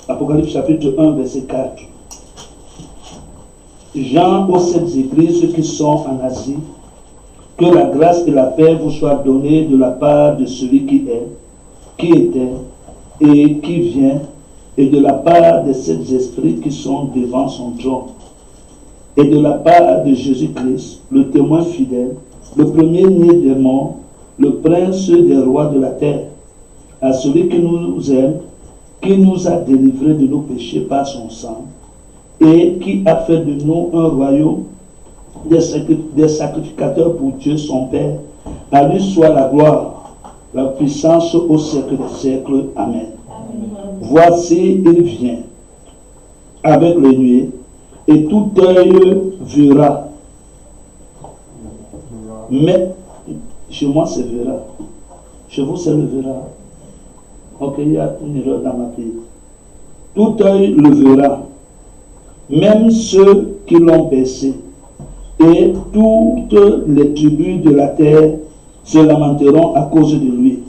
Apocalypse chapitre 1, verset 4. Jean aux 7 églises qui sont en Asie, que la grâce et la paix vous soient données de la part de celui qui est, qui était et qui vient, et de la part des 7 esprits qui sont devant son trône, et de la part de Jésus-Christ, le témoin fidèle, le premier-né des morts, le prince des rois de la terre, à celui qui nous aime, qui nous a délivrés de nos péchés par son sang, et qui a fait de nous un royaume des sacrificateurs pour Dieu son Père. À lui soit la gloire, la puissance au siècle des siècles. Amen. Voici, il vient avec les nuées, et tout œil verra. Mais, chez moi c'est verra. Chez vous c'est le verra. Ok, il y a une erreur dans ma vie. Tout œil le verra, même ceux qui l'ont baissé, et toutes les tribus de la terre se lamenteront à cause de lui.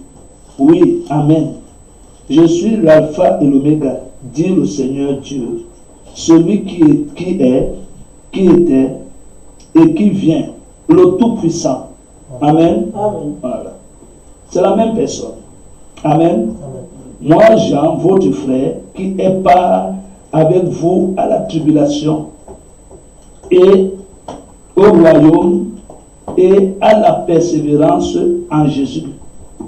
Oui, Amen. Je suis l'alpha et l'oméga, dit le Seigneur Dieu, celui qui est, qui était et qui vient, le Tout-Puissant. Amen. Amen. Voilà. C'est la même personne. Amen. Moi, Jean, votre frère, qui est part avec vous à la tribulation et au royaume et à la persévérance en Jésus.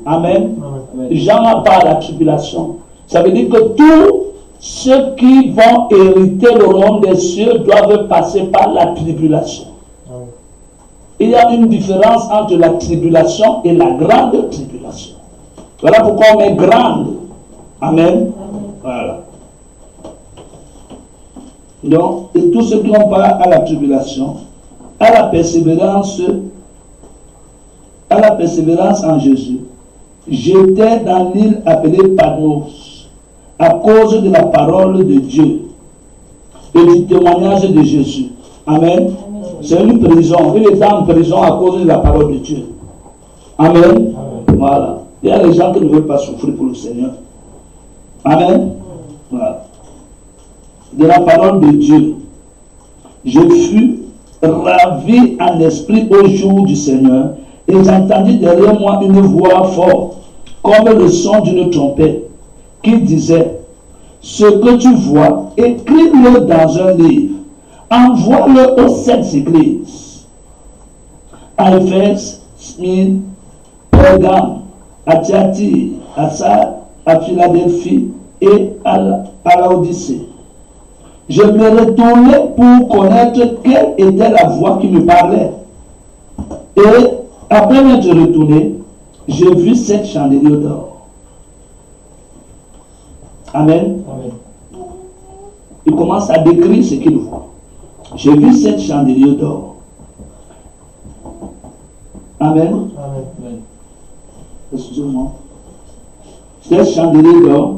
Amen. Amen. Jean a part à la tribulation. Ça veut dire que tous ceux qui vont hériter le royaume des cieux doivent passer par la tribulation. Amen. Il y a une différence entre la tribulation et la grande tribulation. Voilà pourquoi on est grande. Amen. Amen. Voilà. Donc, et tous ceux qui ont part à la tribulation, à la persévérance en Jésus. J'étais dans l'île appelée Patmos à cause de la parole de Dieu et du témoignage de Jésus. Amen. Amen. C'est une prison. Il est en prison à cause de la parole de Dieu. Amen. Amen. Voilà. Il y a des gens qui ne veulent pas souffrir pour le Seigneur. Amen. Voilà. De la parole de Dieu. Je fus ravi en esprit au jour du Seigneur, et j'entendis derrière moi une voix forte, comme le son d'une trompette, qui disait: ce que tu vois, écris-le dans un livre, envoie-le aux 7 églises, à Éphèse, Smyrne, Pergame, à Thyatire, à Sardes, à Philadelphie et à Laodicée. Je me retournai pour connaître quelle était la voix qui me parlait. Et après m'être retourné, j'ai vu 7 chandeliers d'or. Amen. Amen. Il commence à décrire ce qu'il voit. J'ai vu 7 chandeliers d'or. Amen. Amen. Excusez-moi. 7 chandeliers d'or.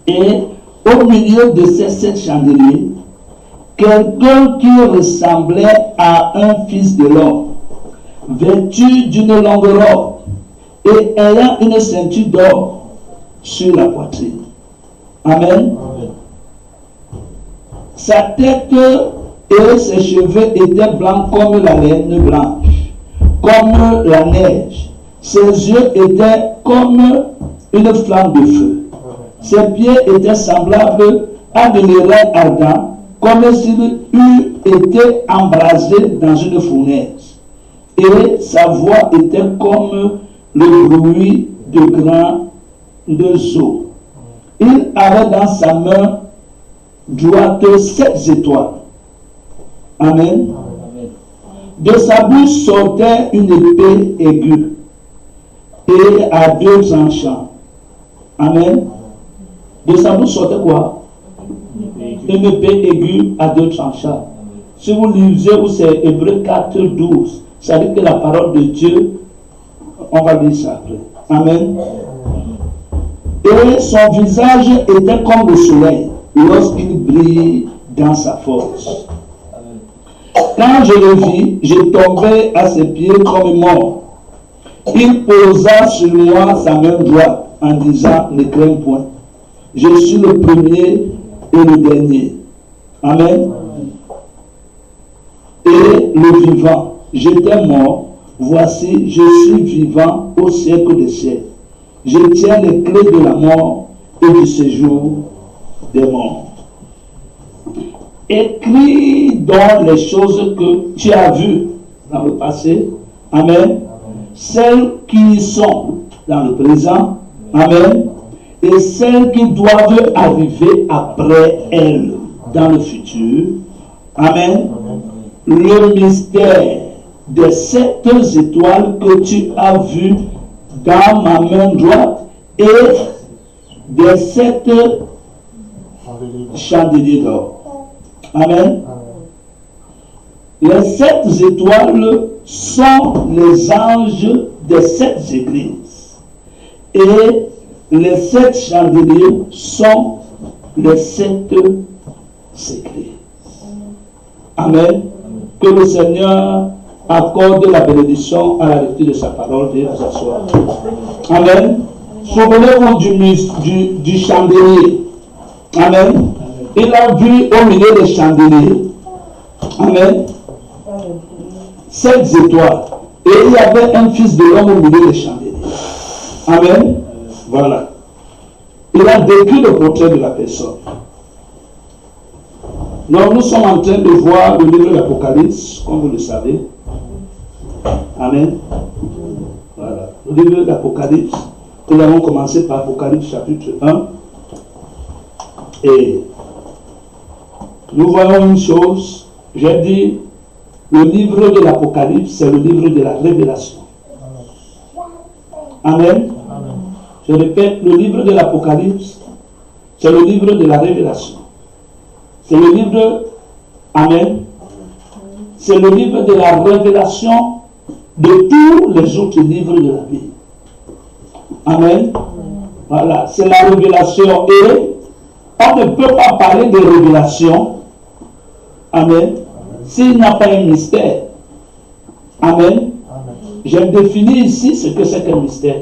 Et au milieu de ces 7 chandeliers, quelqu'un qui ressemblait à un fils de l'homme, vêtu d'une longue robe et ayant une ceinture d'or sur la poitrine. Amen. Amen. Sa tête et ses cheveux étaient blancs comme la laine blanche, comme la neige. Ses yeux étaient comme une flamme de feu. Ses pieds étaient semblables à de l'airain ardent, comme s'il eût été embrasé dans une fournaise. Et sa voix était comme le bruit de grandes eaux. Il avait dans sa main droite 7 étoiles. Amen. De sa bouche sortait une épée aiguë et à 2 tranchants. Amen. De sa bouche sortait quoi? Une épée aiguë à 2 tranchants. Si vous lisez où c'est Hébreux 4, 12, ça dit que la parole de Dieu, on va lire ça après. Amen. Et son visage était comme le soleil lorsqu'il brille dans sa force. Quand je le vis, je tombais à ses pieds comme mort. Il posa sur moi sa main droite en disant: ne crains point. Je suis le premier et le dernier. Amen. Et le vivant. J'étais mort. Voici, je suis vivant au siècle des siècles. Je tiens les clés de la mort et du séjour des morts. Écris donc les choses que tu as vues dans le passé. Amen. Celles qui sont dans le présent. Amen. Et celles qui doivent arriver après elles dans le futur. Amen. Le mystère des 7 étoiles que tu as vues dans ma main droite et des 7 chandeliers d'or. Amen. Les 7 étoiles sont les anges des 7 églises. Et les 7 chandeliers sont les 7 secrets. Amen. Que le Seigneur accorde la bénédiction à la lecture de sa parole et vous asseoir. Amen. Souvenez-vous du chandelier. Amen. Il a vu au milieu des chandeliers. Amen. 7 étoiles. Et il y avait un fils de l'homme au milieu des chandeliers. Amen. Voilà. Il a décrit le portrait de la personne. Donc nous sommes en train de voir le livre de l'Apocalypse, comme vous le savez. Amen. Voilà. Le livre de l'Apocalypse. Nous allons commencer par Apocalypse chapitre 1. Et nous voyons une chose. J'ai dit, le livre de l'Apocalypse, c'est le livre de la révélation. Amen. Je répète, le livre de l'Apocalypse, c'est le livre de la révélation. C'est le livre, Amen, c'est le livre de la révélation de tous les autres livres de la Bible. Amen. Voilà, c'est la révélation. Et on ne peut pas parler de révélation, Amen, s'il n'y a pas un mystère. Amen. J'ai défini ici ce que c'est qu'un mystère.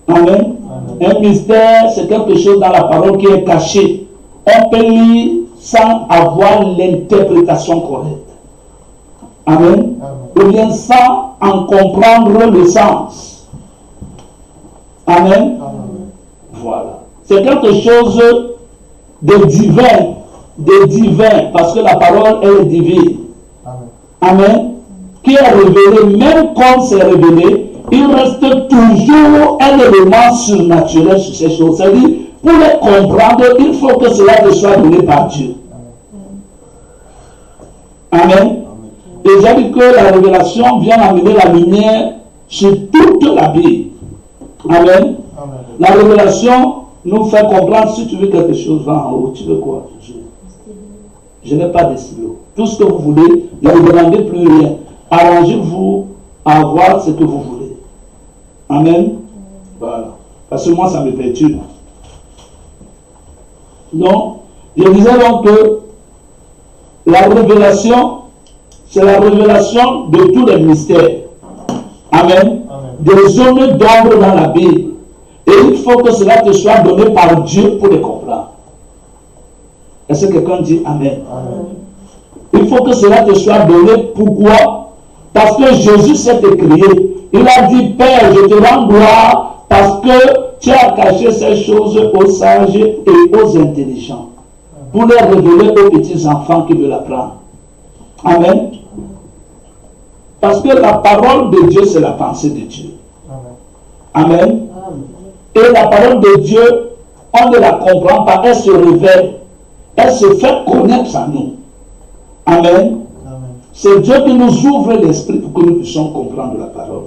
Amen. Un mystère, c'est quelque chose dans la parole qui est caché. On peut lire sans avoir l'interprétation correcte. Amen. Ou bien sans en comprendre le sens. Amen. Voilà. C'est quelque chose de divin, parce que la parole est divine. Amen. Qui est révélé, même quand c'est révélé, il reste toujours un élément surnaturel sur ces choses. C'est-à-dire, pour les comprendre, il faut que cela te soit donné par Dieu. Amen. Et j'ai dit que la révélation vient amener la lumière sur toute la Bible. Amen. La révélation nous fait comprendre, si tu veux quelque chose, va en haut. Tu veux quoi? Je n'ai pas de stylo. Tout ce que vous voulez, ne vous demandez plus rien. Arrangez-vous à avoir ce que vous voulez. Amen. Voilà. Parce que moi, ça me perturbe. Donc, je disais donc que la révélation, c'est la révélation de tous les mystères. Amen. Des zones d'ombre dans la Bible. Et il faut que cela te soit donné par Dieu pour les comprendre. Est-ce que quelqu'un dit Amen? Il faut que cela te soit donné. Pourquoi? Parce que Jésus s'est écrié. Il a dit, Père, je te rends gloire parce que tu as caché ces choses aux sages et aux intelligents pour les révéler aux petits enfants qui veulent apprendre. Amen. Parce que la parole de Dieu, c'est la pensée de Dieu. Amen. Et la parole de Dieu, on ne la comprend pas, elle se révèle. Elle se fait connaître à nous. Amen. C'est Dieu qui nous ouvre l'esprit pour que nous puissions comprendre la parole.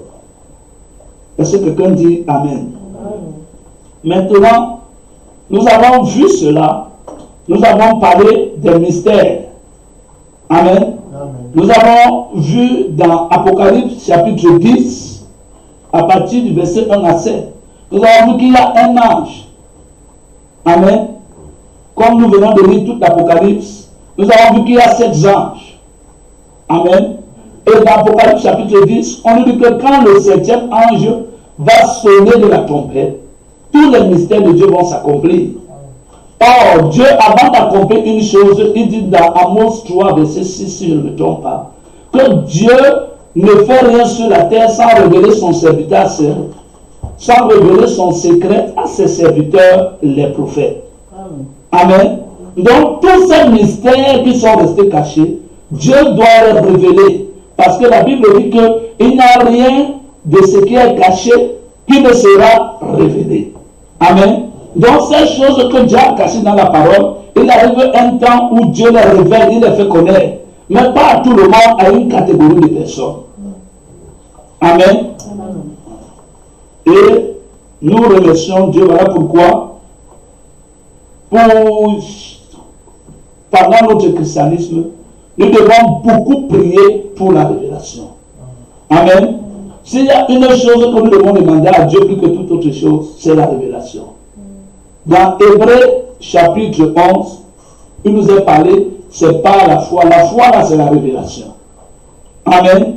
Est-ce que quelqu'un dit Amen? Maintenant, nous avons vu cela. Nous avons parlé des mystères. Amen. Nous avons vu dans Apocalypse chapitre 10, à partir du verset 1 à 7, nous avons vu qu'il y a un ange. Amen. Comme nous venons de lire toute l'Apocalypse, nous avons vu qu'il y a 7 anges. Amen. Et dans Apocalypse chapitre 10, on nous dit que quand le 7e ange va sonner de la trompette, tous les mystères de Dieu vont s'accomplir. Or, Dieu, avant d'accomplir une chose, il dit dans Amos 3, verset 6, si je ne me trompe pas, que Dieu ne fait rien sur la terre sans révéler son serviteur, sans révéler son secret à ses serviteurs, les prophètes. Amen. Donc, tous ces mystères qui sont restés cachés, Dieu doit les révéler. Parce que la Bible dit qu'il n'y a rien de ce qui est caché qui ne sera révélé. Amen. Donc, ces choses que Dieu a cachées dans la parole, il arrive un temps où Dieu les révèle, il les fait connaître. Mais pas à tout le monde, à une catégorie de personnes. Amen. Et nous remercions Dieu. Voilà pourquoi, pendant notre christianisme, nous devons beaucoup prier pour la révélation. Amen. S'il y a une chose que nous devons demander à Dieu plus que toute autre chose, c'est la révélation. Dans Hébreux chapitre 11, il nous a parlé, c'est pas la foi. La foi, là, c'est la révélation. Amen.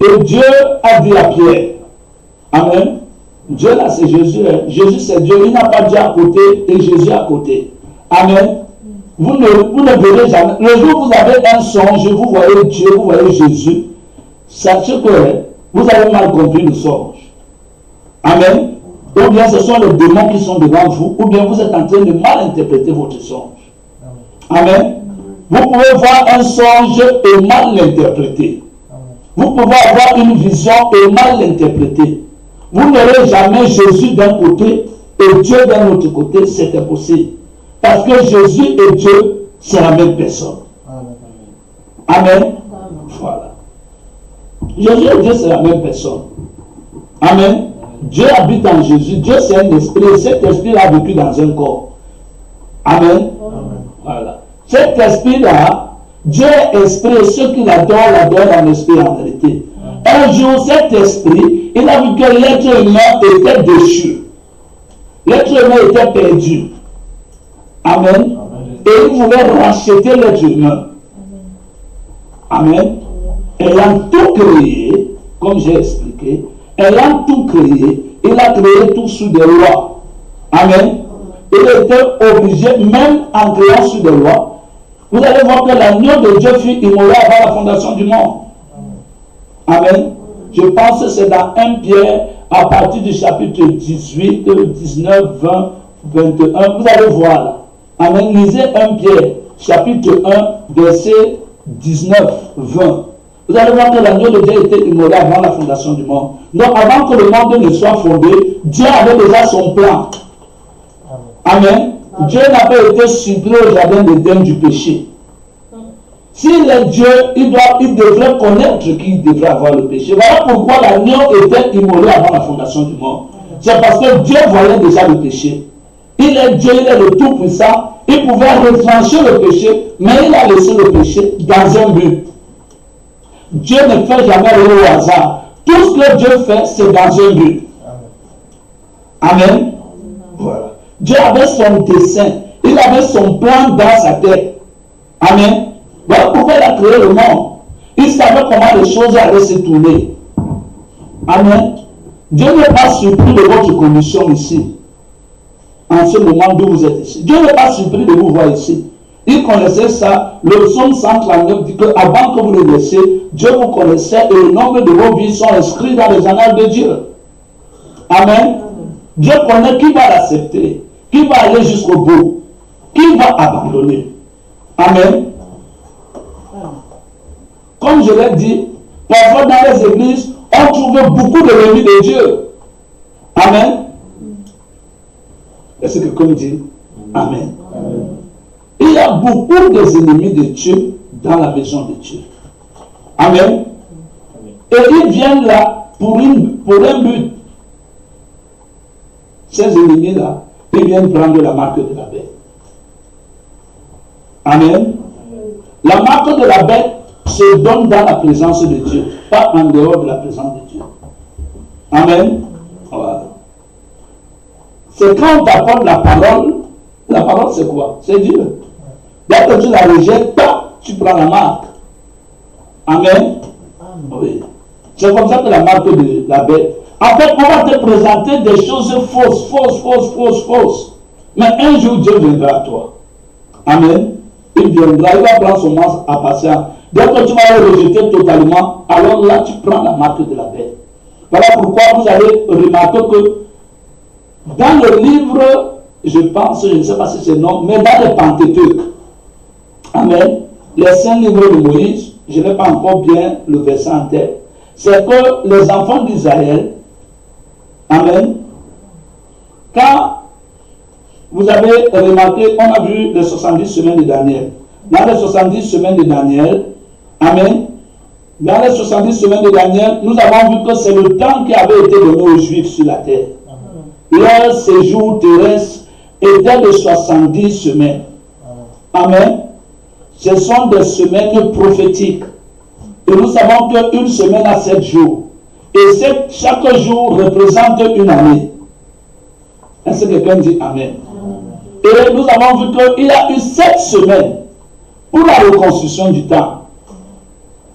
Et Dieu a dit à Pierre, amen. Dieu, là, c'est Jésus. Hein. Jésus, c'est Dieu. Il n'a pas Dieu à côté et Jésus à côté. Amen. Vous ne verrez jamais. Le jour où vous avez un songe, vous voyez Dieu, vous voyez Jésus, sachez que vous avez mal compris le songe. Amen. Ou bien ce sont les démons qui sont devant vous, ou bien vous êtes en train de mal interpréter votre songe. Amen. Vous pouvez voir un songe et mal l'interpréter. Vous pouvez avoir une vision et mal l'interpréter. Vous n'aurez jamais Jésus d'un côté et Dieu d'un autre côté, c'est impossible. Parce que Jésus et Dieu, c'est la même personne. Amen. Voilà. Jésus et Dieu, c'est la même personne. Amen. Dieu habite en Jésus. Dieu, c'est un esprit. Cet esprit-là a vécu dans un corps. Amen. Voilà. Cet esprit-là, Dieu est esprit et ceux qui l'adorent en esprit en vérité. Un jour, cet esprit, il a vu que l'être humain était déchu. L'être humain était perdu. Amen. Et il voulait racheter l'être humain. Amen. Ayant tout créé, comme j'ai expliqué, ayant tout créé, il a créé tout sous des lois. Amen. Il était obligé, même en créant sous des lois, vous allez voir que l'agneau de Dieu fut immolé avant la fondation du monde. Amen. Je pense que c'est dans 1 Pierre, à partir du chapitre 18, 19, 20, 21. Vous allez voir là. Amen. Lisez 1 Pierre, chapitre 1, verset 19, 20. Vous allez voir que l'agneau de Dieu était immolé avant la fondation du monde. Donc, avant que le monde ne soit fondé, Dieu avait déjà son plan. Amen. Dieu n'a pas été supprimé au jardin d'Éden du péché. S'il est Dieu, il devrait connaître qu'il devrait avoir le péché. Voilà pourquoi l'agneau était immolé avant la fondation du monde. C'est parce que Dieu voyait déjà le péché. Il est Dieu, il est le Tout-Puissant. Il pouvait retrancher le péché, mais il a laissé le péché dans un but. Dieu ne fait jamais rien au hasard. Tout ce que Dieu fait, c'est dans un but. Amen. Voilà. Dieu avait son dessein. Il avait son plan dans sa tête. Amen. Voilà pourquoi il a créé le monde. Il savait comment les choses allaient se tourner. Amen. Dieu n'est pas surpris de votre condition ici. En ce moment où vous êtes ici. Dieu n'est pas surpris de vous voir ici. Il connaissait ça. Le psaume 139 dit qu'avant que vous le laissiez, Dieu vous connaissait et le nombre de vos vies sont inscrits dans les annales de Dieu. Amen. Dieu connaît qui va l'accepter, qui va aller jusqu'au bout, qui va abandonner. Amen. Comme je l'ai dit, parfois dans les églises, on trouve beaucoup d'ennemis de Dieu. Amen. Est-ce que quelqu'un dit Amen. Amen. Il y a beaucoup des ennemis de Dieu dans la maison de Dieu. Amen. Et ils viennent là pour un but. Ces ennemis-là, ils viennent prendre la marque de la bête. Amen. La marque de la bête se donne dans la présence de Dieu, pas en dehors de la présence de Dieu. Amen. Voilà. C'est quand on t'apporte la parole c'est quoi? C'est Dieu. Dès que tu la rejettes, tu prends la marque. Amen. Oui. C'est comme ça que la marque de la bête. En fait, on va te présenter des choses fausses. Mais un jour, Dieu viendra à toi. Amen. Il viendra, il va prendre son mal à patience. Dès que tu vas le rejeter totalement, alors là, tu prends la marque de la paix. Voilà pourquoi vous allez remarquer que dans le livre, je pense, je ne sais pas si c'est le nom, mais dans le Pentateuque, amen, les 5 livres de Moïse, je n'ai pas encore bien le verset en tête, c'est que les enfants d'Israël, amen, quand vous avez remarqué, on a vu les 70 semaines de Daniel. Dans les 70 semaines de Daniel, amen, dans les 70 semaines de Daniel, nous avons vu que c'est le temps qui avait été donné aux Juifs sur la terre. Leur séjour terrestre était de 70 semaines. Amen. Ce sont des semaines prophétiques. Et nous savons qu'une semaine a 7 jours. Et chaque jour représente une année. Est-ce que quelqu'un dit Amen? Et nous avons vu qu'il y a eu 7 semaines pour la reconstruction du temps.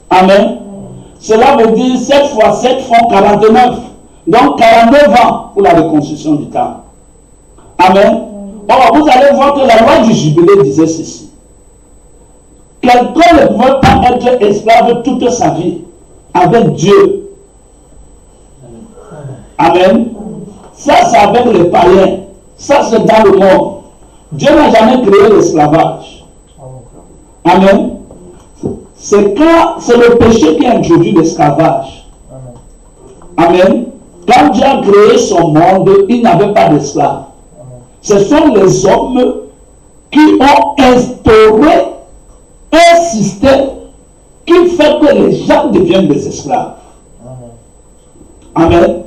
Amen. Cela veut dire 7 fois 7 font 49. Donc 49 ans pour la reconstruction du temps. Amen. Or, vous allez voir que la loi du jubilé disait ceci. Quelqu'un ne pouvait pas être esclave toute sa vie avec Dieu. Amen. Ça, c'est avec les païens. Ça, c'est dans le monde. Dieu n'a jamais créé l'esclavage. Amen. C'est le péché qui a introduit l'esclavage. Amen. Quand Dieu a créé son monde, il n'avait pas d'esclaves. Ce sont les hommes qui ont instauré un système qui fait que les gens deviennent des esclaves. Amen.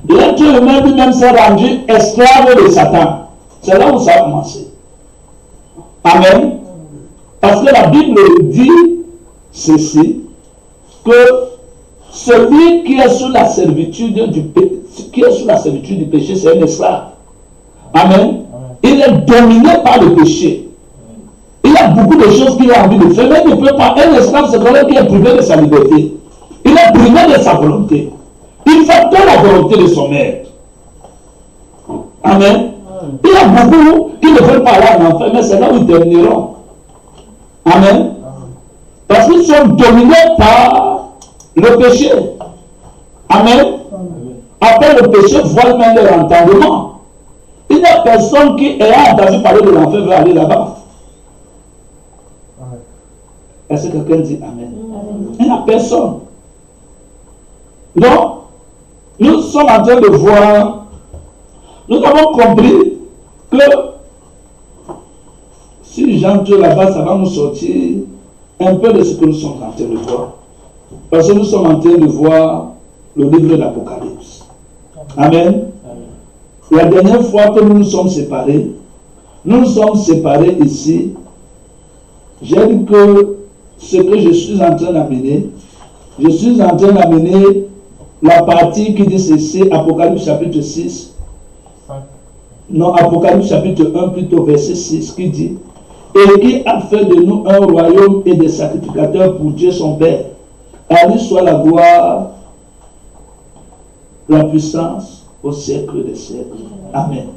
L'être humain lui-même s'est rendu esclave de Satan. C'est là où ça a commencé. Amen. Parce que la Bible dit ceci, que celui qui est sous la servitude du péché, c'est un esclave. Amen. Il est dominé par le péché. Il a beaucoup de choses qu'il a envie de faire, mais il ne peut pas. Un esclave, c'est quelqu'un qui est privé de sa liberté. Il est privé de sa volonté. Il fait que la volonté de son maître. Amen. Il y a beaucoup qui ne veulent pas aller en enfer, mais c'est là où ils termineront. Amen. Parce qu'ils sont dominés par le péché. Amen. Après le péché, voile même leur entendement. Il n'y a personne qui ayant entendu parler de l'enfer veut aller là-bas. Est-ce que quelqu'un dit Amen? Il n'y a personne. Donc, nous sommes en train de voir, nous avons compris que si j'entre là-bas, ça va nous sortir un peu de ce que nous sommes en train de voir. Parce que nous sommes en train de voir le livre de l'Apocalypse. Amen. La dernière fois que nous nous sommes séparés ici. J'ai dit que ce que je suis en train d'amener, la partie qui dit ceci, Apocalypse chapitre 6. Non, Apocalypse chapitre 1, plutôt verset 6, qui dit: et qui a fait de nous un royaume et des sacrificateurs pour Dieu son Père. À lui soit la gloire, la puissance au siècle des siècles. Amen.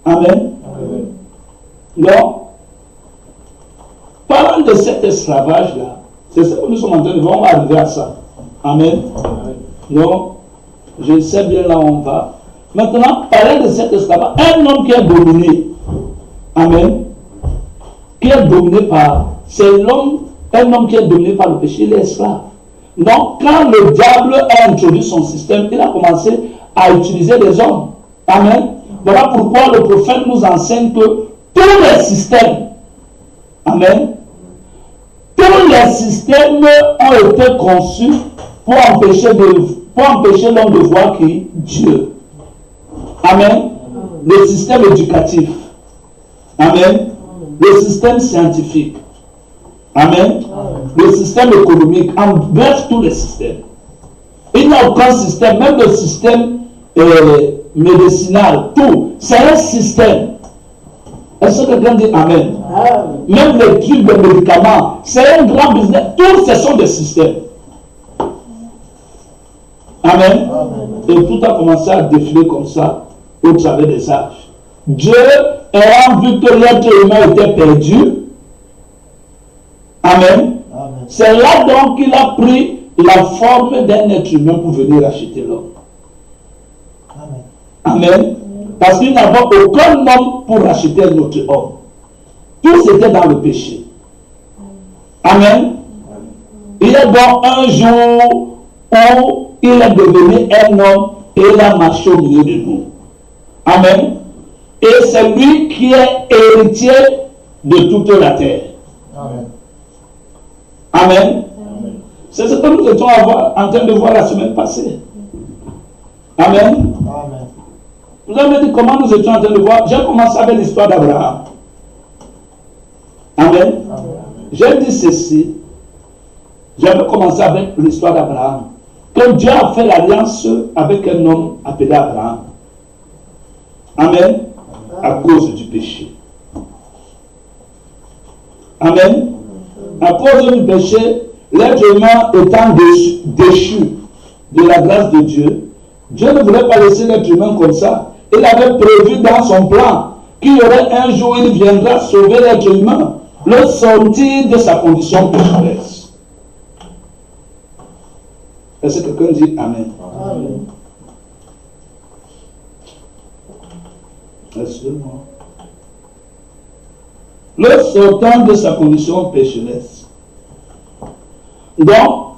Amen. Donc, parlant de cet esclavage-là, c'est ce que nous sommes en train de voir, on va arriver à ça. Amen. Donc, je sais bien là où on va. Maintenant, parlant de cet esclavage, un homme qui est dominé, amen, qui est dominé par, c'est l'homme, un homme qui est dominé par le péché, il est esclave. Donc, quand le diable a introduit son système, il a commencé à utiliser les hommes. Amen. Voilà pourquoi le prophète nous enseigne que tous les systèmes, amen, tous les systèmes ont été conçus pour empêcher l'homme de voir qui? Dieu. Amen. Le système éducatif. Amen. Le système scientifique. Amen. Le système économique. En bref, tous les systèmes. Il n'y a aucun système, même le système médicinal, tout. C'est un système. Est-ce que quelqu'un dit Amen? Même les trucs de médicaments, c'est un grand business. Tous ce sont des systèmes. Amen. Et tout a commencé à défiler comme ça au travers des âges. Dieu, ayant vu que l'être humain était perdu, Amen. C'est là donc qu'il a pris la forme d'un être humain pour venir acheter l'homme. Amen. Parce qu'il n'y avait aucun homme pour racheter un autre homme. Tous étaient dans le péché. Amen. Il y a donc un jour où il est devenu un homme et il a marché au milieu de nous. Amen. Et c'est lui qui est héritier de toute la terre. Amen. Amen. C'est ce que nous étions en train de voir la semaine passée. Amen. Amen. Vous avez dit comment nous étions en train de voir. J'ai commencé avec l'histoire d'Abraham. Amen. J'ai dit ceci. J'avais commencé avec l'histoire d'Abraham. Que Dieu a fait l'alliance avec un homme appelé Abraham. Amen. À cause du péché. Amen. À cause du péché, l'être humain étant déchu de la grâce de Dieu, Dieu ne voulait pas laisser l'être humain comme ça. Il avait prévu dans son plan qu'il y aurait un jour où il viendra sauver l'être humain, le sortir de sa condition pécheresse. Est-ce que quelqu'un dit Amen? Amen. Excusez-moi. Le sortant de sa condition pécheresse. Donc,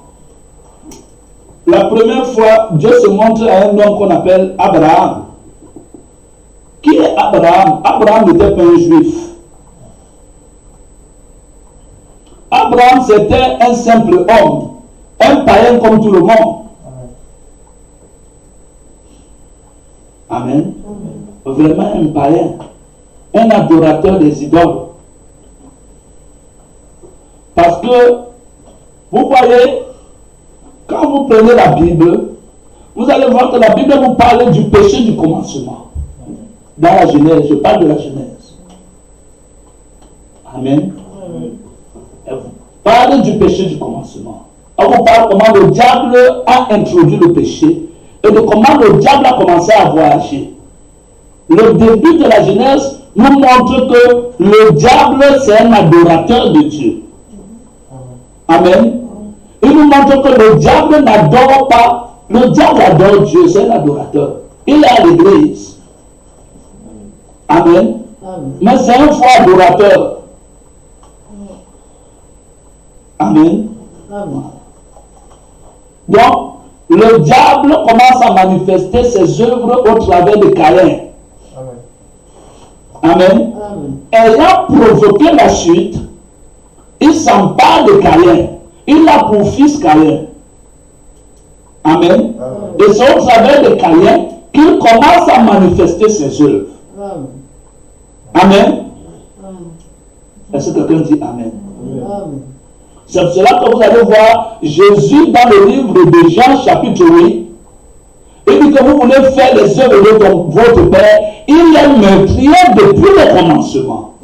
la première fois, Dieu se montre à un homme qu'on appelle Abraham. Qui est Abraham? Abraham n'était pas un juif. Abraham, c'était un simple homme, un païen comme tout le monde. Amen. Vraiment un païen, un adorateur des idoles. Parce que, vous voyez, quand vous prenez la Bible, vous allez voir que la Bible vous parle du péché du commencement. Dans la Genèse, je parle de la Genèse. Amen. Elle vous parle du péché du commencement. Elle vous parle comment le diable a introduit le péché et de comment le diable a commencé à voyager. Le début de la Genèse nous montre que le diable, c'est un adorateur de Dieu. Amen. Il nous montre que le diable n'adore pas. Le diable adore Dieu, c'est un adorateur. Il est à l'église. Amen. Mais c'est un faux adorateur. Amen. Donc, le diable commence à manifester ses œuvres au travers de Caïn. Amen. Ayant provoqué la chute, il s'empare de Caïn. Il a pour fils Caïn. Amen. Et c'est au travers de Caïn qu'il commence à manifester ses œuvres. Amen. Est-ce que quelqu'un dit Amen? C'est pour cela que vous allez voir Jésus dans le livre de Jean chapitre 8. Il dit que vous voulez faire les œuvres de votre Père. Il est meurtrier depuis le commencement.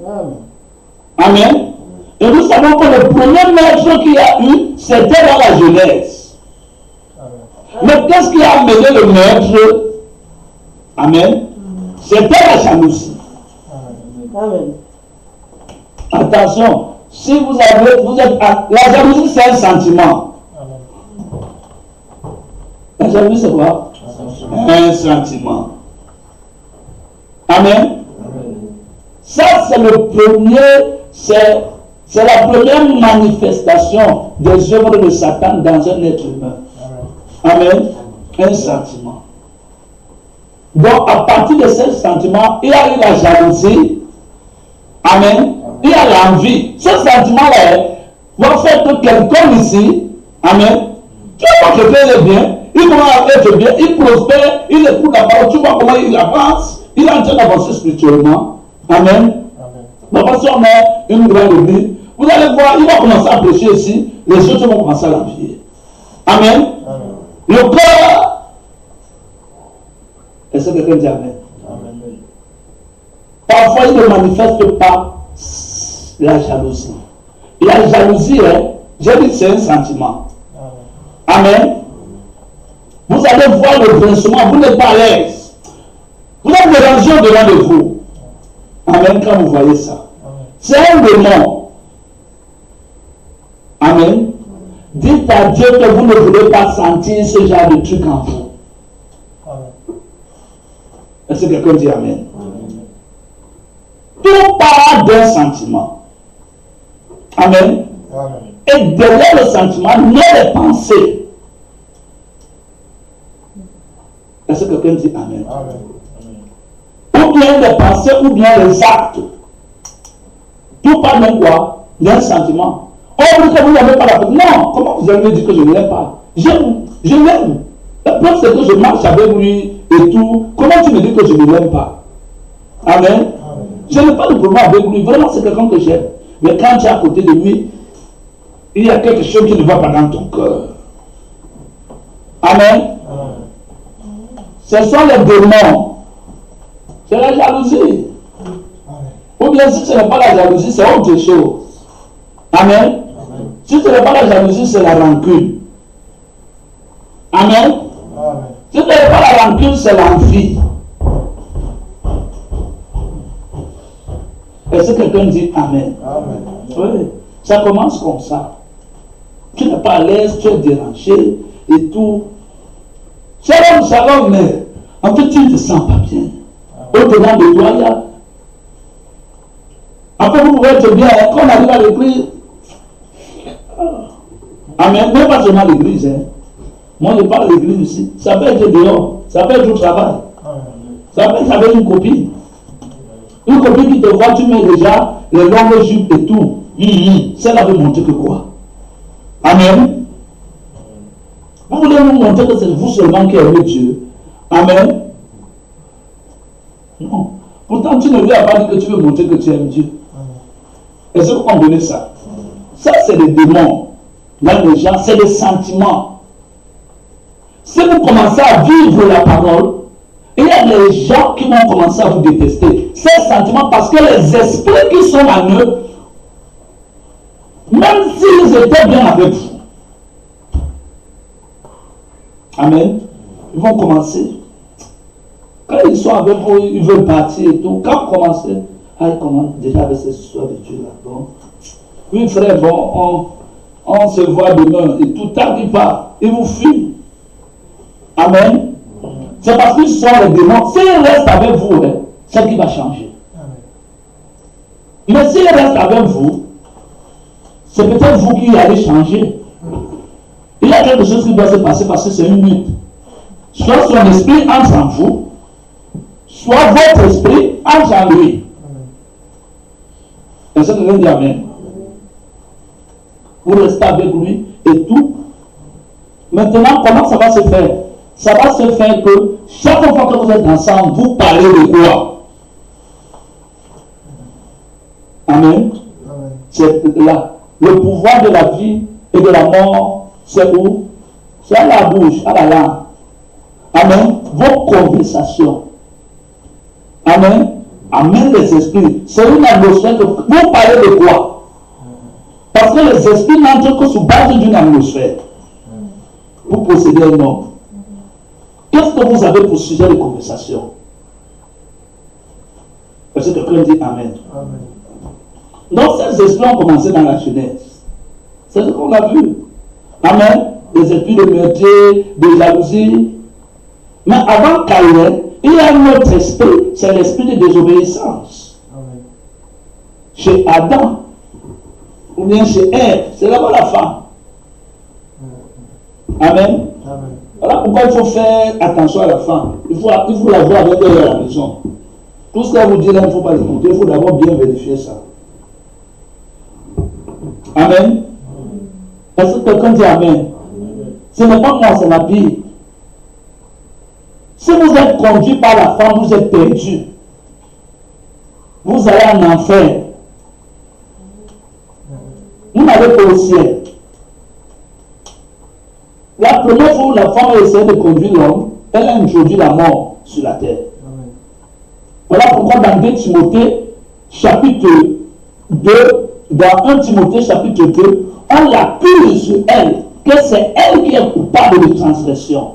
Amen. Et nous savons que le premier maître qu'il y a eu, c'était dans la Genèse. Mais qu'est-ce qui a amené le maître? Amen. C'était la jalousie. Amen. Attention, si vous êtes la jalousie, c'est un sentiment. La jalousie, c'est quoi? Un sentiment. Amen. Ça, c'est le premier, c'est la première manifestation des œuvres de Satan dans un être humain. Amen. Un sentiment. Donc, à partir de ce sentiment, il y a eu la jalousie. Amen. Il y a l'envie. Ce sentiment-là va faire que quelqu'un ici, amen, tu vois que quelqu'un est bien, il commence à être bien, il prospère, il écoute la parole, tu vois comment il avance, il est en train d'avancer spirituellement. Amen. Mais parce qu'on a une grande église, vous allez voir, il va commencer à prêcher ici, les autres vont commencer à l'envier. Amen. Le cœur. Est-ce que quelqu'un dit Amen? Amen. Parfois, il ne manifeste pas la jalousie. La jalousie, j'ai dit c'est un sentiment. Amen. Vous allez voir le grincement, vous n'êtes pas à l'aise. Vous êtes dérangé au-delà de vous. Amen, quand vous voyez ça. C'est un démon. Amen. Dites à Dieu que vous ne voulez pas sentir ce genre de truc en vous. Est-ce que quelqu'un dit Amen? Tout part d'un sentiment. Amen. Et derrière le sentiment, il y a les pensées. Est-ce que quelqu'un dit Amen? Ou bien les pensées, ou bien les actes. Tout part d'un quoi? D'un sentiment. Oh, vous n'avez pas la peine. Non, comment vous allez me dire que je ne l'aime pas? Je l'aime. La preuve, c'est que je marche avec lui et tout. Comment tu me dis que je ne l'aime pas? Amen. Je n'ai pas de problème avec lui. Vraiment, c'est quelqu'un que j'aime. Mais quand tu es à côté de lui, il y a quelque chose qui ne va pas dans ton cœur. Amen. Ce sont les démons. C'est la jalousie. Ou bien si ce n'est pas la jalousie, c'est autre chose. Amen. Si ce n'est pas la jalousie, c'est la rancune. Amen. Si ce n'est pas la rancune, c'est l'envie. Est-ce que quelqu'un dit Amen? Amen? Oui. Ça commence comme ça. Tu n'es pas à l'aise, tu es dérangé et tout. Shalom, mais en fait, tu ne te sens pas bien. Au-dedans de toi, il y a. Après, vous pouvez être bien, quand on arrive à l'église. Amen. Même pas seulement l'église. Hein. Moi, je parle de l'église ici. Ça peut être dehors. Ça peut être au travail. Ça peut être avec une copine. Une copine qui te voit, tu mets déjà les longues jupes et tout. Celle-là veut montrer que quoi? Amen. Vous voulez nous montrer que c'est vous seulement qui aimez Dieu. Amen. Non. Pourtant, tu ne lui as pas dit que tu veux montrer que tu aimes Dieu. Est-ce que vous comprenez ça? Ça, c'est les démons. Là, les gens, c'est les sentiments. Si vous commencez à vivre la parole, il y a des gens qui vont commencer à vous détester. Ces sentiments, parce que les esprits qui sont en eux, même s'ils étaient bien avec vous, amen, ils vont commencer. Quand ils sont avec vous, ils veulent partir et tout. Quand vous commencez, ils commencent déjà avec cette histoire de Dieu là. Bon. Oui, frère, bon, on se voit demain et tout. Tant qu'il part, ils vous fuient. Amen. C'est parce qu'ils sont les démons. S'ils restent avec vous, hein, c'est ce qui va changer. Amen. Mais s'ils restent avec vous, c'est peut-être vous qui allez changer. Il y a quelque chose qui doit se passer parce que c'est une lutte. Soit son esprit entre en vous, soit votre esprit entre en lui. Est-ce que quelqu'un dit Amen? Vous restez avec lui et tout. Maintenant, comment ça va se faire? Ça va se faire que chaque fois que vous êtes ensemble, vous parlez de quoi? Amen. C'est là. Le pouvoir de la vie et de la mort, c'est où? C'est à la bouche, à la langue. Amen. Vos conversations. Amen. Amen les esprits. C'est une atmosphère que vous parlez de quoi? Parce que les esprits n'entrent que sous base d'une atmosphère. Vous possédez un homme. Qu'est-ce que vous avez pour sujet de conversation? Parce que quelqu'un dit Amen. Amen. Donc ces esprits ont commencé dans la Genèse. C'est ce qu'on a vu. Amen. Des esprits de meurtre, de jalousie. Mais avant Caïn, il y a un autre esprit, c'est l'esprit de désobéissance. Amen. Chez Adam, ou bien chez Ève, c'est d'abord la femme. Amen. Amen. Voilà pourquoi il faut faire attention à la femme. Il faut la voir avec elle à la maison. Tout ce qu'elle vous dit là, il ne faut pas l'écouter. Il faut d'abord bien vérifier ça. Amen. Est-ce que quelqu'un dit Amen? Ce n'est pas moi, c'est la Bible. Si vous êtes conduit par la femme, vous êtes perdu. Vous allez en enfer. Vous n'allez pas au ciel. La première fois où la femme a essayé de conduire l'homme, elle a introduit la mort sur la terre. Amen. Voilà pourquoi dans 2 Timothée, chapitre 2, dans 1 Timothée, chapitre 2, on l'accuse sur elle, que c'est elle qui est coupable de transgression.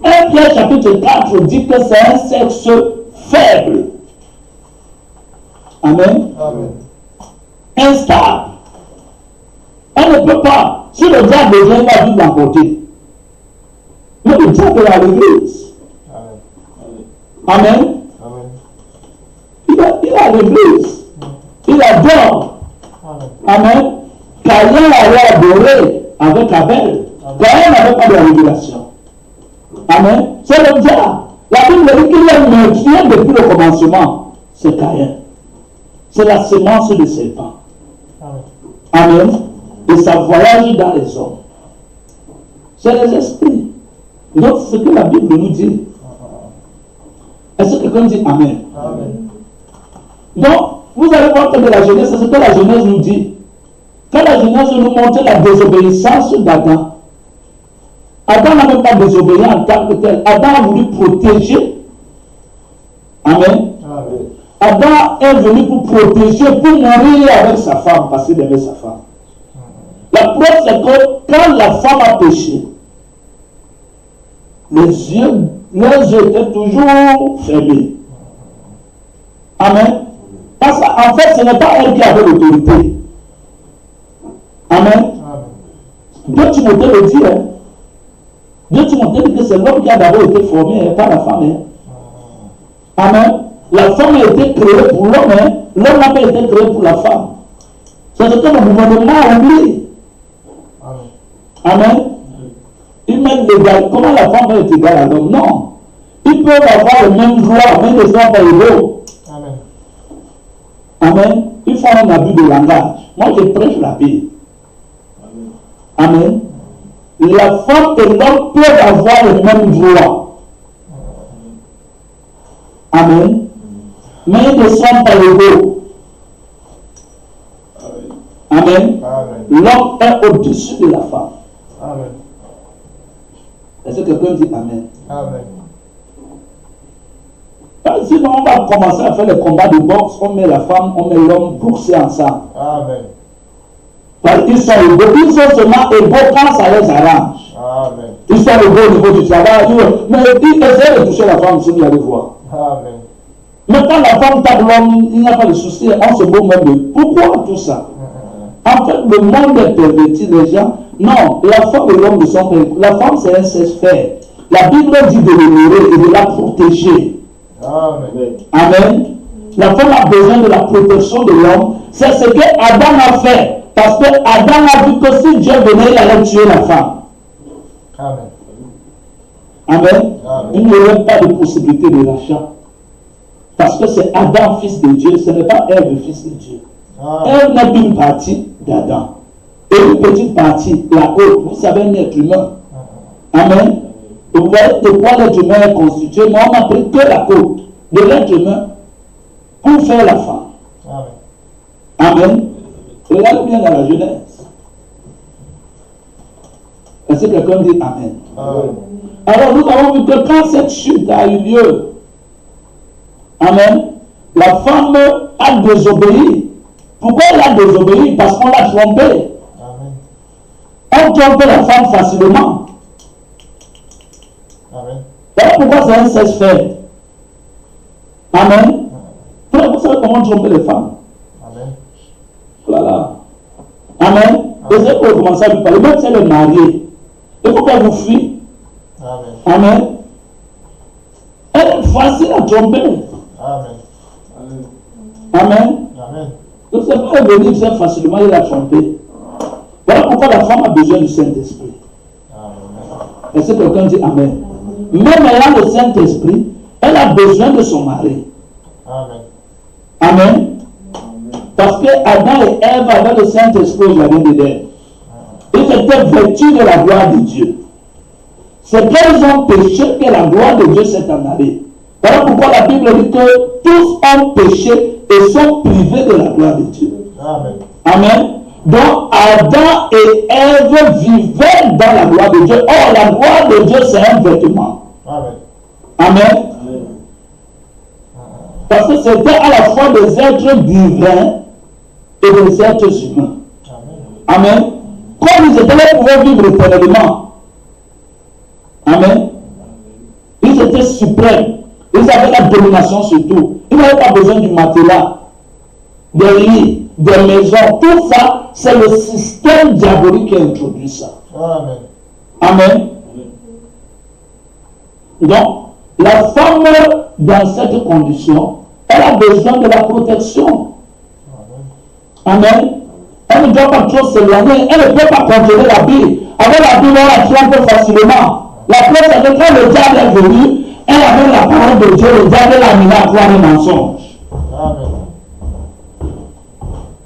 1 Pierre chapitre 4 dit que c'est un sexe faible. Amen. Amen. Instable. On ne peut pas. Si le diable vient, il va vite l'emporter. Mais le diable est à l'église. Amen. Amen. Il est à l'église. Il adore. Amen. Caïn avait adoré avec Abel. Caïn n'avait pas de révélation. Amen. C'est le diable. La Bible dit qu'il est meurtrier depuis le commencement. C'est Caïn. C'est la semence du serpent. Amen. Et ça voyage dans les hommes. C'est les esprits. Donc, c'est ce que la Bible nous dit. Est-ce que quelqu'un dit Amen? Amen. Donc, vous allez voir que de la Genèse, c'est ce que la Genèse nous dit. Quand la Genèse nous montre la désobéissance d'Adam, Adam n'a même pas désobéi en tant que tel. Adam a voulu protéger. Amen. Amen. Adam est venu pour protéger, pour mourir avec sa femme, parce qu'il aimait sa femme. La preuve, c'est que quand la femme a péché, leurs yeux étaient toujours fermés. Amen. Parce qu'en fait, ce n'est pas elle qui avait l'autorité. Amen. Dieu Timothée le dit. Hein. Dieu Timothée dit que c'est l'homme qui a d'abord été formé, pas la femme. Hein. Amen. La femme a été créée pour l'homme. Hein. L'homme n'a pas été créé pour la femme. C'est ce que le gouvernement a oublié. Amen. Ils mettent l'égal. Comment la femme va être égale à l'homme? Non. Ils peuvent avoir le même droit, mais ne sont pas égaux. Amen. Amen. Ils font un abus de langage. Moi, je prêche la Bible. Amen. La femme et l'homme peuvent avoir le même droit. Amen. Mais ils ne sont pas égaux. Amen. L'homme est au-dessus de la femme. Amen. Est-ce que quelqu'un dit Amen? Amen. Sinon, on va commencer à faire les combats de boxe. On met la femme, on met l'homme boxer ensemble. Amen. Parce qu'ils sont égaux. Ils sont seulement égaux quand ça les arrange. Amen. Ils sont égaux au niveau du travail. Mais ils essaient de toucher la femme, si vous allez voir. Amen. Mais quand la femme tape l'homme, il n'y a pas de souci. On se moque même de. Pourquoi tout ça? En fait, le monde est perverti, les gens. Non, la femme et l'homme ne sont pas égaux. La femme, c'est un sexe-faire. La Bible dit de l'honorer et de la protéger. Amen. Amen. La femme a besoin de la protection de l'homme. C'est ce que Adam a fait. Parce que Adam a vu que si Dieu venait, il allait tuer la femme. Amen. Amen. Amen. Il n'y aurait pas de possibilité de rachat. Parce que c'est Adam, fils de Dieu. Ce n'est pas Ève, fils de Dieu. Ève n'est qu'une partie d'Adam. Et une petite partie, la haute. Vous savez, un être humain. Amen. Et vous voyez de quoi l'être humain est constitué. Mais on n'a pris que la côte de l'être humain pour faire la femme. Amen. Regardez bien dans la Genèse. Est-ce que quelqu'un dit Amen? Amen. Alors nous avons vu que quand cette chute a eu lieu, Amen, la femme a désobéi. Pourquoi elle a désobéi? Parce qu'on l'a trompée. On trompe la femme facilement. Amen. Voilà pourquoi c'est un sexe-fait. Amen. Vous savez comment tromper les femmes? Amen. Voilà. Amen. Et c'est pour commencer à lui parler. Même si elle est mariée, il faut qu'elle vous fuit. Amen. Amen. Elle est facile à tromper. Amen. Amen. Amen. Donc c'est pas venir faire facilement, il a trompé. Voilà pourquoi la femme a besoin du Saint-Esprit. Amen. Est-ce que quelqu'un dit Amen? Même ayant le Saint-Esprit, elle a besoin de son mari. Amen. Amen. Parce que Adam et Ève avaient le Saint-Esprit au jardin d'Éden. Ils étaient vêtus de la gloire de Dieu. C'est qu'elles ont péché que la gloire de Dieu s'est en allée. Voilà pourquoi la Bible dit que tous ont péché et sont privés de la gloire de Dieu. Amen. Amen. Donc Adam et Ève vivaient dans la gloire de Dieu. Or, la gloire de Dieu, c'est un vêtement. Amen. Amen. Parce que c'était à la fois des êtres divins et des êtres humains. Amen. Comme ils étaient là, ils pouvaient vivre éternellement. Amen. étaient suprêmes. Ils avaient la domination sur tout. Ils n'avaient pas besoin du matelas, des lits, des maisons. Tout ça, c'est le système diabolique qui a introduit ça. Amen. Amen. Donc, la femme, dans cette condition, elle a besoin de la protection. Amen. Elle ne doit pas trop s'éloigner. Elle ne peut pas contrôler la Bible. Avec la Bible, on la trompe facilement. La preuve, c'est que quand le diable est venu, elle avait la parole de Dieu, le diable l'a amené à croire un mensonge. Amen.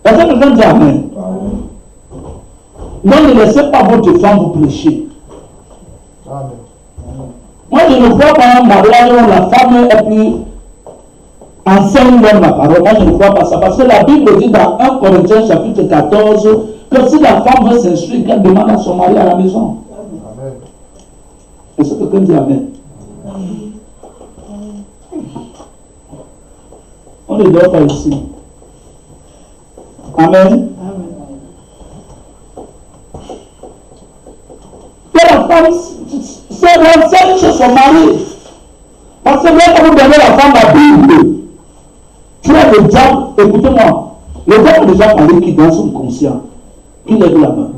Est-ce que quelqu'un dit Amen? Donc ne laissez pas votre femme vous prêcher. Amen. Moi, je ne crois pas à un mariage où la femme est plus enseigne l'homme la parole. Moi, je ne crois pas ça. Parce que la Bible dit dans 1 Corinthiens chapitre 14 que si la femme veut s'instruire, qu'elle demande à son mari à la maison. Amen. Est-ce que quelqu'un dit Amen? On ne dort pas ici. Amen. Que la femme se renseigne chez son mari. Parce que quand vous donnez la femme la Bible, tu as le diable, écoutez-moi, le diable a déjà parlé qui dans son conscient, qui lève la main.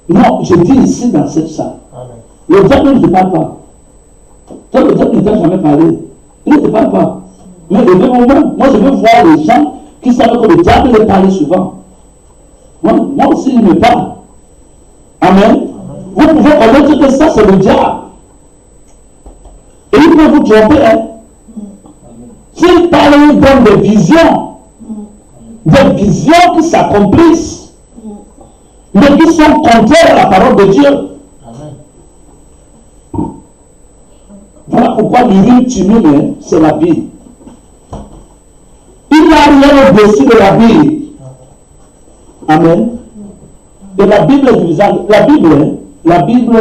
Non, je dis ici dans cette salle. Amen. Le diable ne te parle pas. Toi, le diable ne t'a jamais parlé. Il ne te parle pas. Mais levez vos mains. Moi, je veux voir les gens qui savent que le diable les parle souvent. Moi aussi, il me parle. Amen. Vous pouvez connaître que ça, c'est le diable. Et il peut vous tromper. Hein? S'il parle, il donne des visions qui s'accomplissent, mais qui sont contraires à la parole de Dieu. Amen. Voilà pourquoi l'urine timide, c'est la Bible. Il n'y a rien au-dessus de la Bible. Amen. Et la Bible est divisable. La Bible,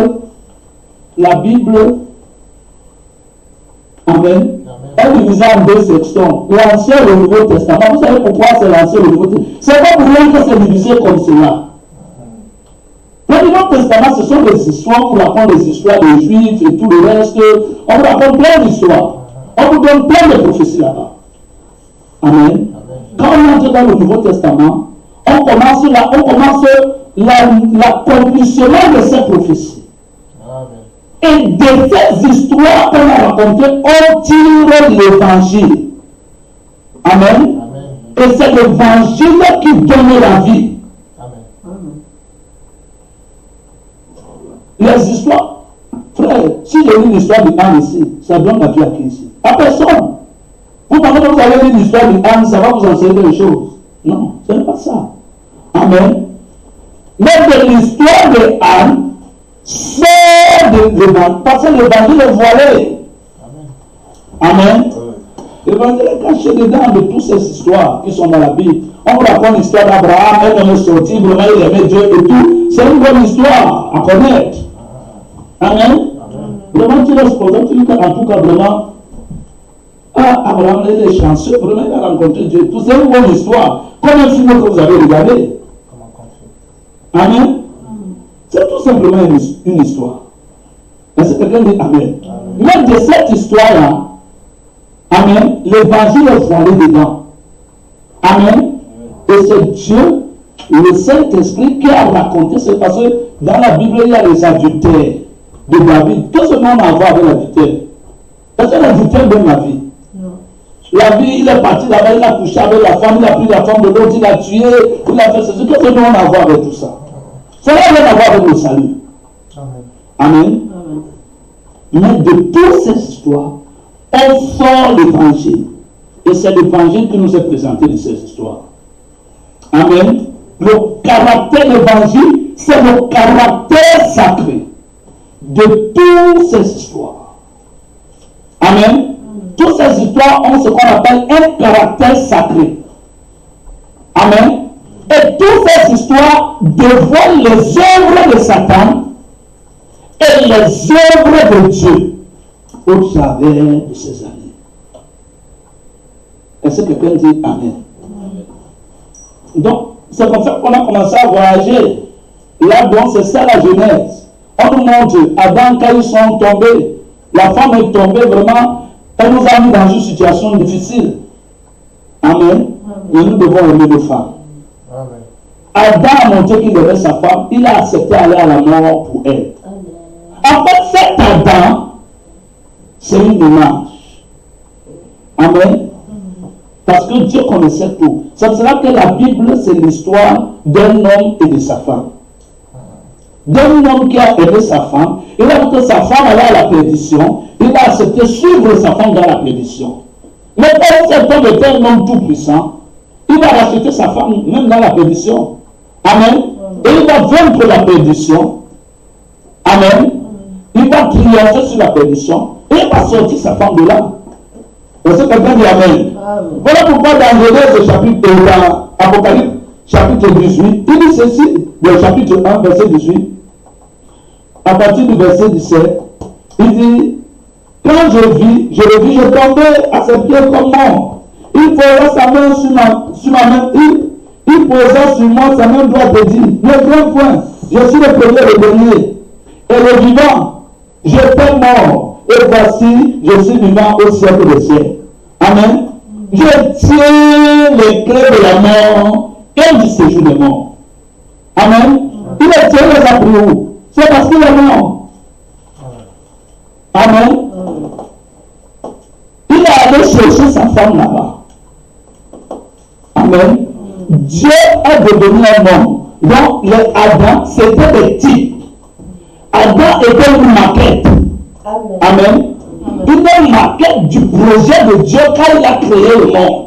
Amen. Elle est divisée en deux sections. L'Ancien et le Nouveau Testament. Vous savez pourquoi c'est l'Ancien et le Nouveau Testament? C'est pas pour rien que c'est divisé comme cela. Le Nouveau Testament, ce sont des histoires, on vous raconte des histoires des Juifs et tout le reste. On vous raconte plein d'histoires. On vous donne plein de prophéties là-bas. Amen. Quand on entre dans le Nouveau Testament, on commence l'accomplissement de ces prophéties. Amen. Et de ces histoires qu'on a racontées, on tire l'évangile. Amen. Amen. Et c'est l'évangile qui donne la vie. Amen. Les histoires, frère, si j'ai lu l'histoire de Anne ici, ça donne la vie à qui ici? À personne. Vous pensez que vous avez lu l'histoire de Anne, ça va vous enseigner des choses? Non, ce n'est pas ça. Amen. Mais de l'histoire de Anne, c'est de l'évangile, parce que l'évangile est voilé. Amen. L'évangile est caché dedans de toutes ces histoires qui sont dans la Bible. On vous raconte l'histoire d'Abraham, un homme sorti, vraiment il aimait Dieu et tout. C'est une bonne histoire à connaître. Amen. Vraiment, tu laisses pour tu dis qu'en tout cas, vraiment, Abraham il est chanceux, vraiment il a rencontré Dieu. Tout c'est une bonne histoire. Comme un film que vous avez regardé. Amen. C'est tout simplement une histoire. Est-ce que quelqu'un dit Amen? Mais de cette histoire-là, Amen, l'évangile est voilé dedans. Amen. Et c'est Dieu, le Saint-Esprit, qui a raconté. C'est parce que dans la Bible, il y a les adultères de David. Qu'est-ce qu'on a à voir avec l'adultère? Est-ce que l'adultère donne la vie? Non. La vie, il est parti là-bas, il a couché avec la femme, il a pris la femme de l'autre, il a tué, il a fait ceci. Qu'est-ce qu'on a à voir avec tout ça? Ça n'a rien à voir avec le salut. Amen. Amen. Mais de toutes ces histoires, on sort l'évangile. Et c'est l'évangile qui nous est présenté de ces histoires. Amen. Le caractère de l'évangile, c'est le caractère sacré de toutes ces histoires. Amen. Toutes ces histoires ont ce qu'on appelle un caractère sacré. Amen. Et toutes ces histoires dévoilent les œuvres de Satan et les œuvres de Dieu au travers de ces années. Est-ce que quelqu'un dit Amen? Donc, c'est comme ça qu'on a commencé à voyager. Là, donc, c'est ça la Genèse. On nous montre Adam, quand ils sont tombés, La femme est tombée vraiment, elle nous a mis dans une situation difficile. Amen. Et nous devons aimer nos femmes. Amen. Adam a montré qu'il aimait sa femme, il a accepté d'aller à la mort pour elle. En fait, cet Adam, c'est une image. Amen. Parce que Dieu connaissait tout. C'est pour cela que la Bible, c'est l'histoire d'un homme et de sa femme. D'un homme qui a aimé sa femme, il a vu que sa femme allait à la perdition, il a accepté de suivre sa femme dans la perdition. Mais comme cet homme était un homme tout puissant, il va racheter sa femme même dans la perdition. Amen. Et il va vaincre la perdition. Amen. Il va triompher sur la perdition et il va sortir sa femme de là. Est-ce que quelqu'un dit Amen? Voilà pourquoi dans Genèse chapitre, dans Apocalypse chapitre 18, il dit ceci, dans le chapitre 1, verset 18, à partir du verset 17, il dit, quand je le vis, je tombais à ses pieds comme mort. Il posa sa main sur ma main, il posa sur moi sa main droite et dit, ne crains point, je suis le premier et le dernier, et le vivant, j'étais mort, et voici, je suis vivant au siècle des siècles. Amen. Je tiens les clés de la mort et du séjour des morts. Amen. Il est tiré les a pris où? C'est parce qu'il est mort. Amen. Il est allé chercher sa femme là-bas. Amen. Dieu est devenu un homme. Donc, les Adam, c'était des types. Adam était une maquette. Amen. Une maquette du projet de Dieu quand il a créé le monde.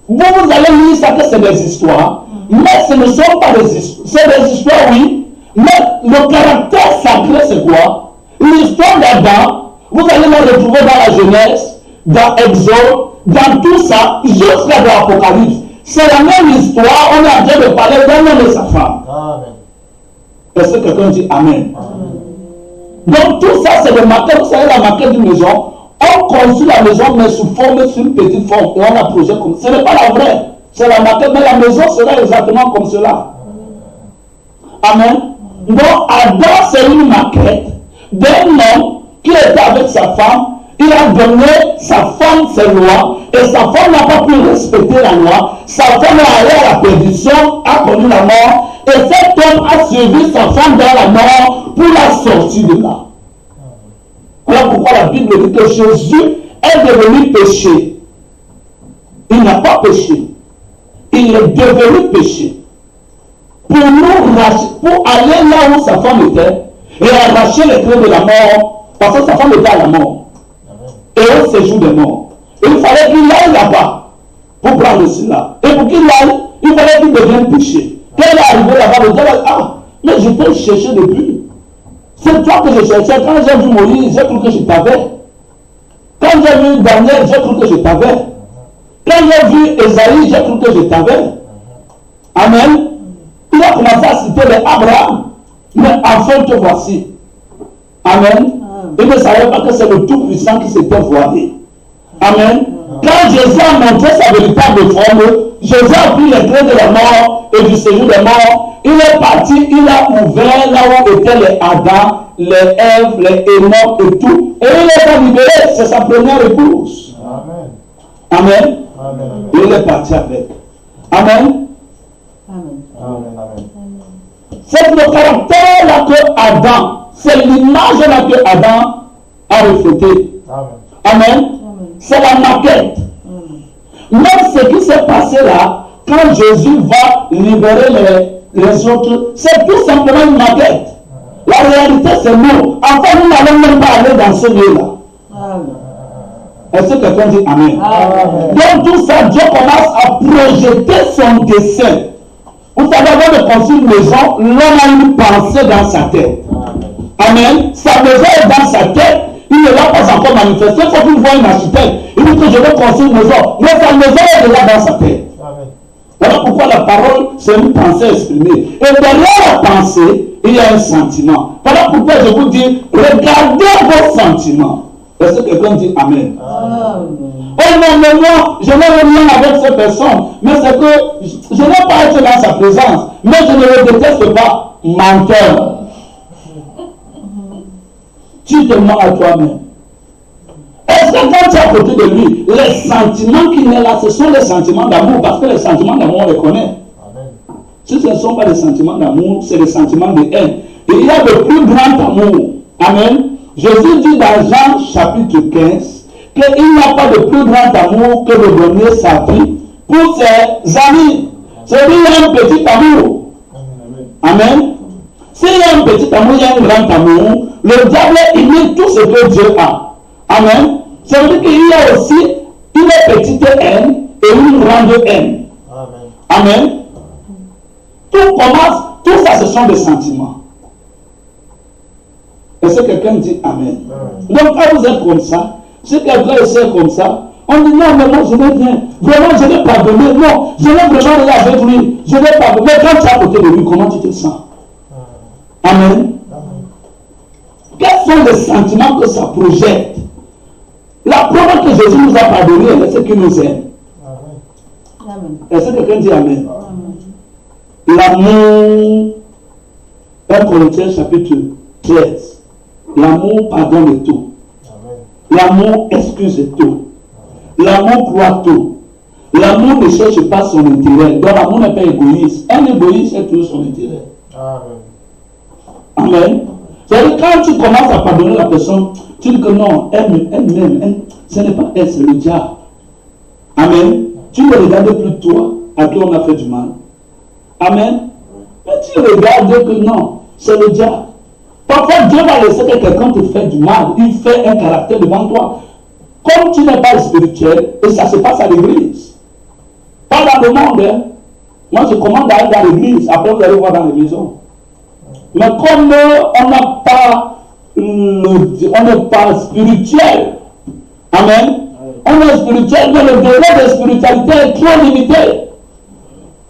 Vous allez lire ça que c'est des histoires, mais ce ne sont pas des histoires. C'est des histoires, oui, mais le caractère sacré, c'est quoi? L'histoire d'Adam, vous allez la retrouver dans la Genèse, dans Exode, dans tout ça, jusqu'à l'Apocalypse. C'est la même histoire, on est en train de parler d'un homme et sa femme. Est-ce que quelqu'un dit Amen? Donc tout ça, c'est des maquettes. Vous savez, la maquette d'une maison, on construit la maison, mais sous une petite forme, et on la projette comme ça. Ce n'est pas la vraie, c'est la maquette, mais la maison sera exactement comme cela. Amen. Donc Adam, c'est une maquette d'un homme qui était avec sa femme. Il a donné sa femme ses lois, et sa femme n'a pas pu respecter la loi. Sa femme est allée à la perdition, a connu la mort, et cet homme a suivi sa femme dans la mort pour la sortir de là. Voilà pourquoi la Bible dit que Jésus est devenu péché. Il n'a pas péché. Il est devenu péché. Pour aller là où sa femme était et arracher les clés de la mort, parce que sa femme était à la mort. Et au séjour des morts. Il fallait qu'il aille là-bas pour prendre cela. Et pour qu'il aille, il fallait qu'il devienne péché. Quand il est arrivé là-bas, le gars a dit, ah, mais je t'ai cherché depuis. C'est toi que je cherchais. Quand j'ai vu Moïse, j'ai cru que je t'avais. Quand j'ai vu Daniel, j'ai cru que je t'avais. Quand j'ai vu Esaïe, j'ai cru que je t'avais. Amen. Il a commencé à citer les Abraham. Mais enfin te voici. Amen. Il ne savait pas que c'est le Tout-Puissant qui s'était voilé. Amen. Quand Jésus a montré sa véritable forme, Jésus a pris les clés de la mort et du séjour des morts. Il est parti, il a ouvert là où étaient les Adam, les Ève, les Enoch et tout. Et il les a libérés. C'est sa première épouse. Amen. Amen. Amen. Et il est parti avec. Amen. Amen. Amen. C'est le caractère là que Adam, c'est l'image là que Adam a reflété. Amen. Amen. C'est la maquette. Même ce qui s'est passé là, quand Jésus va libérer les autres, c'est tout simplement une maquette. La réalité, c'est nous. Enfin, nous n'allons même pas aller dans ce lieu-là. Est-ce que quelqu'un dit Amen? Amen? Donc tout ça, Dieu commence à projeter son dessein. Vous savez, avant de construire une maison, l'homme a une pensée dans sa tête. Amen. Sa maison est dans sa tête. Il ne l'a pas encore manifesté. Il faut qu'il voie un architecte. Il dit que je vais construire une maison. Mais sa maison est déjà dans sa tête. Amen. Voilà pourquoi la parole, c'est une pensée exprimée. Et derrière la pensée, il y a un sentiment. Voilà pourquoi je vous dis, regardez vos sentiments. Est-ce que quelqu'un dit Amen? Amen. Oh non, mais moi, je n'ai rien avec cette personne. Mais c'est que je n'ai pas été dans sa présence. Mais je ne le déteste pas. Menteur. Tu te mens à toi-même. Est-ce que quand tu es à côté de lui, les sentiments qu'il est là, ce sont les sentiments d'amour, parce que les sentiments d'amour, on les connaît. Amen. Si ce ne sont pas des sentiments d'amour, c'est des sentiments de haine. Et il y a le plus grand amour. Amen. Jésus dit dans Jean chapitre 15 qu'il n'y a pas de plus grand amour que de donner sa vie pour ses amis. C'est-à-dire qu'il y a un petit amour. Amen. S'il y a un petit amour, il y a un grand amour. Le diable imite tout ce que Dieu a. Amen. Ça veut dire qu'il y a aussi une petite haine et une grande haine. Amen. Amen. Tout commence, tout ça ce sont des sentiments. Est-ce que quelqu'un dit Amen? Donc quand vous êtes comme ça, si quelqu'un essaie comme ça, on dit non, mais moi je n'ai rien. Vraiment, je n'ai pas donné. Non, je n'ai vraiment rien avec lui. Je n'ai pas donné. Mais quand tu es à côté de lui, comment tu te sens? Amen. Quels sont les sentiments que ça projette? La preuve que Jésus nous a pardonné, c'est qu'il nous aime. Amen. Est-ce que quelqu'un dit Amen? L'amour, 1 Corinthiens chapitre 13. L'amour pardonne tout. L'amour excuse tout. L'amour croit tout. L'amour ne cherche pas son intérêt. Donc l'amour n'est pas égoïste. Un égoïste cherche toujours son intérêt. Amen. C'est-à-dire quand tu commences à pardonner la personne, tu dis que non, elle-même, ce n'est pas elle, c'est le diable. Amen. Tu ne regardes plus toi, à qui on a fait du mal. Amen. Mais tu regardes que non, c'est le diable. Parfois, Dieu va laisser que quelqu'un te fait du mal. Il fait un caractère devant toi. Comme tu n'es pas spirituel, et ça se passe à l'église. Pas dans le monde. Hein. Moi, je commande à aller dans l'église. Après, vous allez voir dans les maisons. Mais comme on n'est pas spirituel. Amen. On est spirituel, mais le degré de spiritualité est trop limité.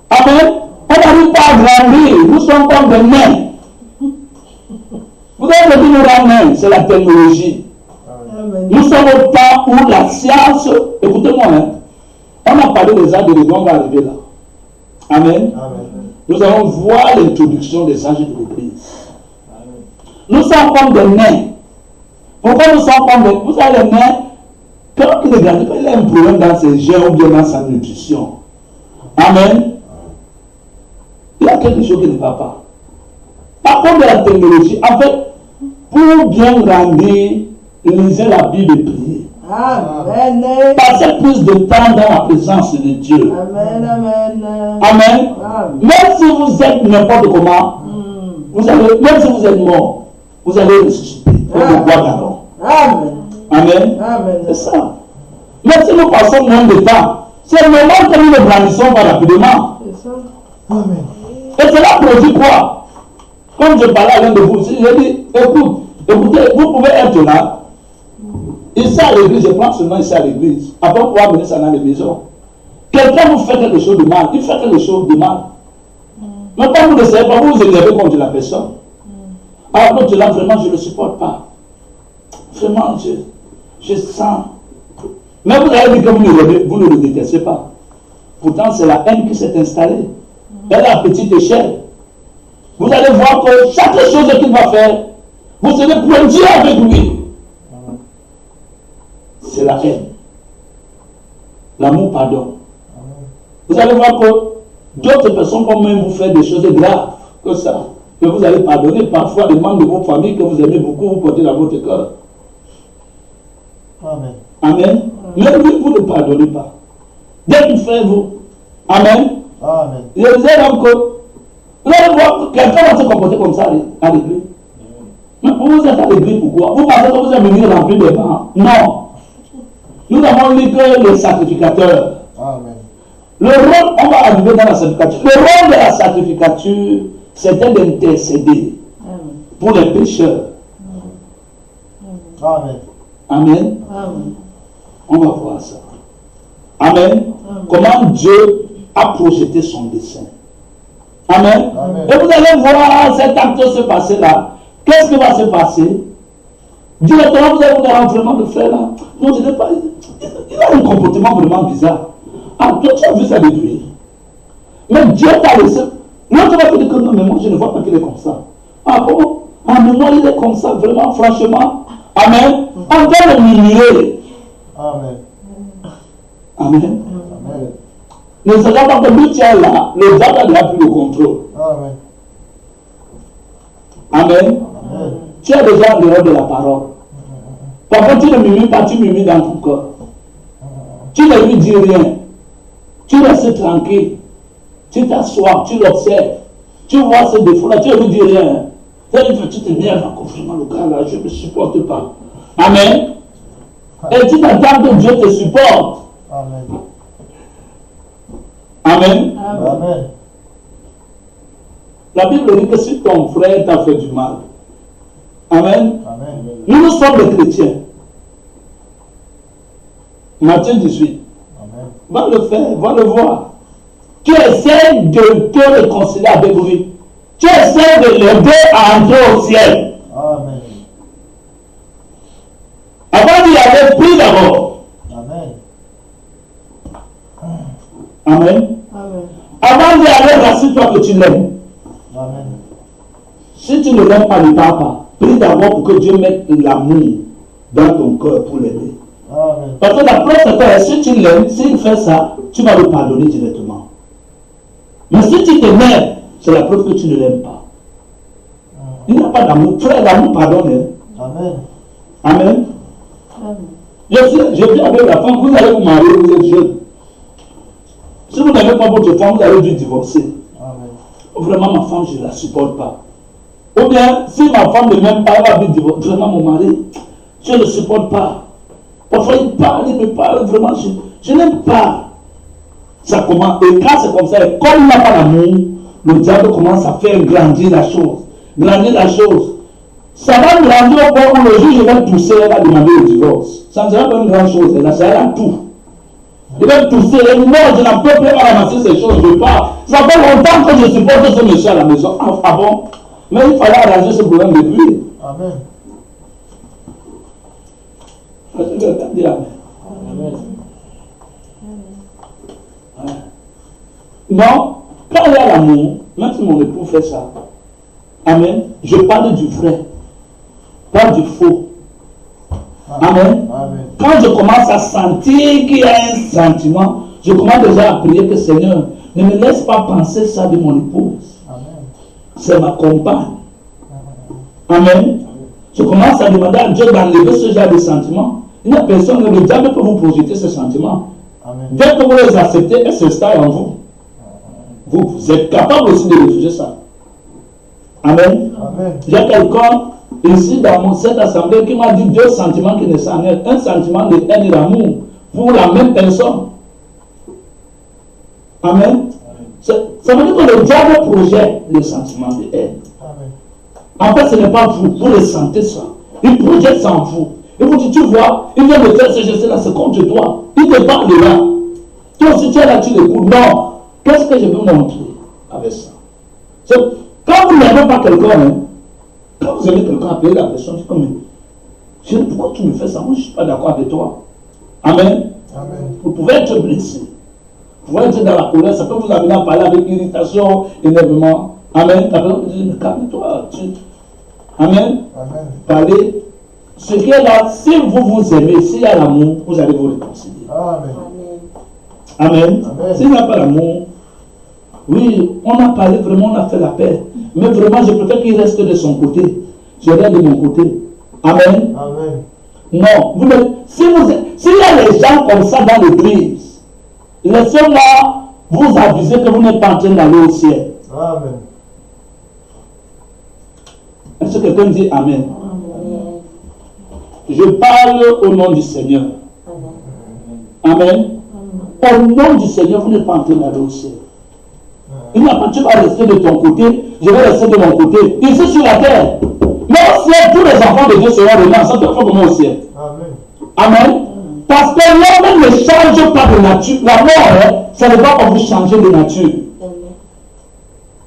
Amen. On n'arrive pas à grandir. Nous sommes comme des nains. Vous avez dit nous ramener, c'est la technologie. Amen. Nous sommes au temps où la science, écoutez-moi, hein, on a parlé des âges de l'église, on va arriver là. Amen. Amen. Nous allons voir l'introduction des âges de l'église. Nous sommes comme des nains. Pourquoi nous sommes comme des nains? Vous savez, les nains, quand il est grandi, il a un problème dans ses gènes ou bien dans sa nutrition. Amen. Il y a quelque chose qui ne va pas. Par contre, de la technologie, en fait, pour bien grandir, lisez la Bible et priez. Amen. Passez plus de temps dans la présence de Dieu. Amen. Amen. Amen. Même si vous êtes n'importe comment, vous allez, même si vous êtes mort, vous allez ressusciter. Amen. Amen. Amen. C'est ça. Même si nous passons moins de temps, c'est le moment que nous le grandissons pas rapidement. C'est ça. Amen. Et cela produit quoi? Comme je parlais à l'un de vous, j'ai dit, écoutez, vous pouvez être là, ici à l'église, je prends seulement ici à l'église, après pouvoir venir ça dans les maisons. Quelqu'un vous fait quelque chose de mal, il fait quelque chose de mal. Mais quand vous ne savez pas, vous vous élevez contre la personne. Alors l'autre là, vraiment, je ne le supporte pas. Vraiment, je sens. Mais vous avez dit que vous ne le détestez pas. Pourtant, c'est la haine qui s'est installée. Elle est à petite échelle. Vous allez voir que chaque chose qu'il va faire, vous serez pointu avec lui. C'est la haine. L'amour pardonne. Vous allez voir que d'autres personnes vont même vous faire des choses graves que ça. Que vous allez pardonner parfois des membres de votre famille que vous aimez beaucoup, vous portez dans votre cœur. Amen. Amen. Même lui, vous ne pardonnez pas. Dès qu'il fait vous. Amen. Amen. Je disais donc que vous allez voir que quelqu'un va se comporter comme ça à l'église. Mais vous êtes à l'église pourquoi? Vous pensez que vous êtes venu remplir des bancs? Non. Nous avons lu que le sacrificateur. Amen. Le rôle, on va arriver dans la sacrificature. Le rôle de la sacrificature, c'était d'intercéder pour les pécheurs. Amen. Amen. Amen. On va voir ça. Amen. Amen. Comment Dieu a projeté son dessein. Amen. Amen. Et vous allez voir cet acte se passer là. Qu'est-ce qui va se passer? Directement, vous allez vous dire vraiment de faire là. Non, je n'ai pas. Il a un comportement vraiment bizarre. Ah, toi, tu as vu ça de lui. Mais Dieu t'a laissé. L'autre va te dire que non, mais moi, je ne vois pas qu'il est comme ça. Ah bon? Ah, mais moi, il est comme ça, vraiment, franchement. Amen. En train de murmurer. Amen. Amen. Amen. Ne savons pas que lui tient là, le diable n'a plus le contrôle. Amen. Amen. Amen. Tu es déjà en dehors de la parole. Parfois tu ne murmures pas, tu murmures dans ton corps. Tu ne lui dis rien. Tu restes tranquille. Tu t'assois, tu l'observes. Tu vois ses défauts-là, tu ne lui dis rien. Tu te nerves encore, vraiment le gars là, je ne me supporte pas. Amen. Et tu t'attends que Dieu te supporte. Amen. Amen. Amen. La Bible dit que si ton frère t'a fait du mal, Amen. Amen. Nous sommes des chrétiens. Matthieu 18. Amen. Va le faire, va le voir. Tu essaies de te réconcilier avec lui. Tu essaies de l'aider à entrer au ciel. Amen. Avant d'y aller, prie d'abord. Amen. Amen. Amen. Avant d'y aller, rassure-toi que tu l'aimes. Amen. Si tu ne l'aimes pas, ne parle pas. Prie d'abord pour que Dieu mette l'amour dans ton cœur pour l'aider. Amen. Parce que la preuve, c'est que si tu l'aimes, s'il fait ça, tu vas le pardonner directement. Mais si tu t'énerves, c'est la preuve que tu ne l'aimes pas. Il n'y a pas d'amour. Frère, l'amour pardonne. Amen. Amen. Amen. Je vis avec la femme, vous allez vous marier, vous êtes jeune. Si vous n'avez pas votre femme, vous allez dû divorcer. Amen. Vraiment, ma femme, je ne la supporte pas. Ou bien, si ma femme ne m'aime pas, elle va vite divorcer. Vraiment, mon mari, je ne le supporte pas. Parfois, il me parle, vraiment, je n'aime pas. Ça commence, et quand c'est comme ça, comme il n'a pas d'amour, le diable commence à faire grandir la chose. Grandir la chose. Ça va grandir au point où le jour je vais tousser, elle va demander le divorce. Ça ne sera pas une grande chose, elle a tout. Il va tousser, elle dit non, je n'en peux plus ramasser ces choses, je pars. Ça fait longtemps que je supporte ce monsieur à la maison. Ah bon? Mais il fallait arranger ce problème depuis. Amen. Amen. Non, quand il y a l'amour, même si mon époux fait ça, Amen, je parle du vrai, pas du faux. Amen. Amen. Quand je commence à sentir qu'il y a un sentiment, je commence déjà à prier que Seigneur, ne me laisse pas penser ça de mon épouse. Amen. C'est ma compagne. Amen. Je commence à demander à Dieu d'enlever ce genre de sentiments. Il n'y a personne, le diable peut vous projeter ce sentiments. Amen. Dès que vous les acceptez, elles s'installent en vous. Vous êtes capable aussi de refuser ça. Amen. Amen. Il y a quelqu'un ici dans cette assemblée qui m'a dit 2 sentiments qui ne s'en est. Un sentiment de haine et d'amour pour la même personne. Amen. Ça veut dire que le diable projette le sentiment de haine. Amen. En fait, ce n'est pas vous, vous le sentez ça. Il projette ça en vous. Et vous dites, tu vois, il vient de faire ce geste-là, c'est contre toi. Il te parle de là. Toi aussi, tu es là, tu l'écoutes. Non. Qu'est-ce que je veux montrer avec ça? Quand vous n'aimez pas quelqu'un, quand vous aimez quelqu'un, appelez la personne, dites comme, pourquoi tu me fais ça? Moi, je ne suis pas d'accord avec toi. Amen. Amen. Vous pouvez être blessé. Vous pouvez être dans la colère, ça peut vous amener à parler avec irritation, énervement. Amen. La personne peut dire, calme-toi. Amen. Amen. Parlez. Ce qui est là, si vous vous aimez, s'il y a l'amour, vous allez vous réconcilier. Amen. Amen. Amen. S'il n'y a pas l'amour, oui, on a parlé vraiment, on a fait la paix. Mais vraiment, je préfère qu'il reste de son côté. Je reste de mon côté. Amen. Amen. Non. S'il y a des gens comme ça dans l'église, laissez-moi vous aviser que vous n'êtes pas en train d'aller au ciel. Amen. Est-ce que quelqu'un dit Amen? Amen. Je parle au nom du Seigneur. Amen. Au nom du Seigneur, vous n'êtes pas en train d'aller au ciel. Il n'y a pas, tu vas rester de ton côté, je vais rester de mon côté. Ici sur la terre. Mais au ciel, tous les enfants de Dieu seront remis. Ça te fait comment au ciel? Amen. Amen. Parce que l'homme ne change pas de nature. La mort, ça ne va pas vous changer de nature.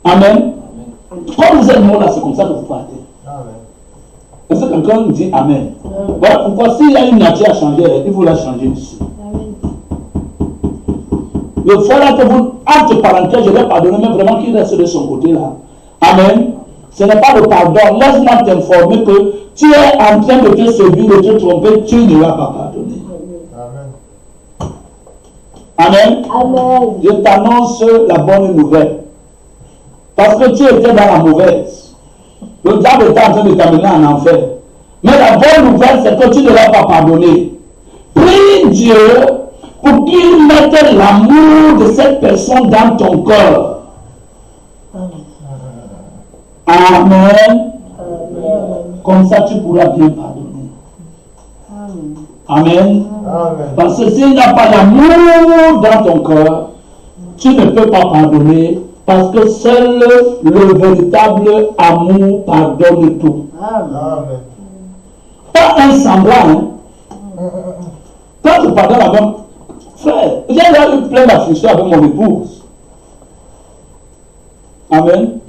Amen. Quand vous êtes mort là, c'est comme ça que vous partez. Amen. Est-ce que quelqu'un nous dit Amen? Voilà pourquoi s'il y a une nature à changer, il faut la changer ici. Le frère là que vous, entre parenthèses, je vais pardonner, mais vraiment qu'il reste de son côté là. Amen. Ce n'est pas le pardon. Laisse-moi t'informer que tu es en train de te séduire, de te tromper, tu ne vas pas pardonner. Amen. Amen. Je t'annonce la bonne nouvelle. Parce que tu étais dans la mauvaise. Le diable était en train de t'amener en enfer. Mais la bonne nouvelle, c'est que tu ne vas pas pardonner. Prie Dieu pour qu'il mette l'amour de cette personne dans ton cœur. Amen. Comme ça, tu pourras bien pardonner. Amen. Parce que s'il n'y a pas d'amour dans ton cœur, tu ne peux pas pardonner. Parce que seul le véritable amour pardonne tout. Amen. Pas un semblant. Hein. Quand tu pardonnes avec frère, j'ai eu plein d'afflictions avec mon épouse. Amen.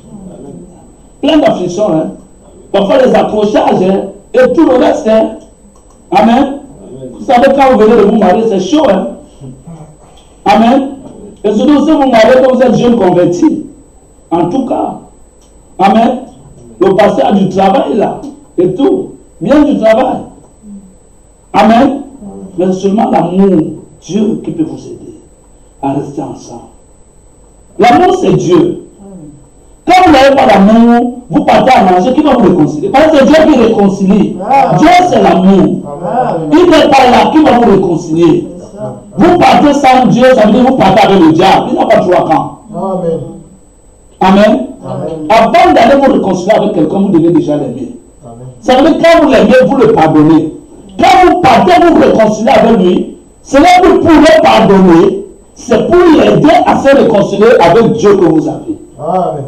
Plein d'afflictions. Hein. Parfois les accrochages hein, et tout le reste. Hein. Amen. Vous savez, quand vous venez de vous marier, c'est chaud. Hein. Amen. Et surtout si vous mariez quand vous êtes jeune converti. En tout cas. Amen. Le pasteur a du travail là. Et tout. Bien du travail. Amen. Mais seulement l'amour, Dieu qui peut vous aider à rester ensemble. L'amour, c'est Dieu. Quand vous n'avez pas d'amour, vous partez à manger, qui va vous réconcilier? Parce que c'est Dieu qui réconcilie. Dieu, c'est l'amour. Il n'est pas là, qui va vous réconcilier? Vous partez sans Dieu, ça veut dire que vous partez avec le diable. Il n'a pas trois camps. Amen. Avant d'aller vous réconcilier avec quelqu'un, vous devez déjà l'aimer. Ça veut dire que quand vous l'aimez, vous le pardonnez. Quand vous partez vous réconcilier avec lui, ce n'est plus pour le pardonner, c'est pour l'aider à se réconcilier avec Dieu que vous avez. Amen.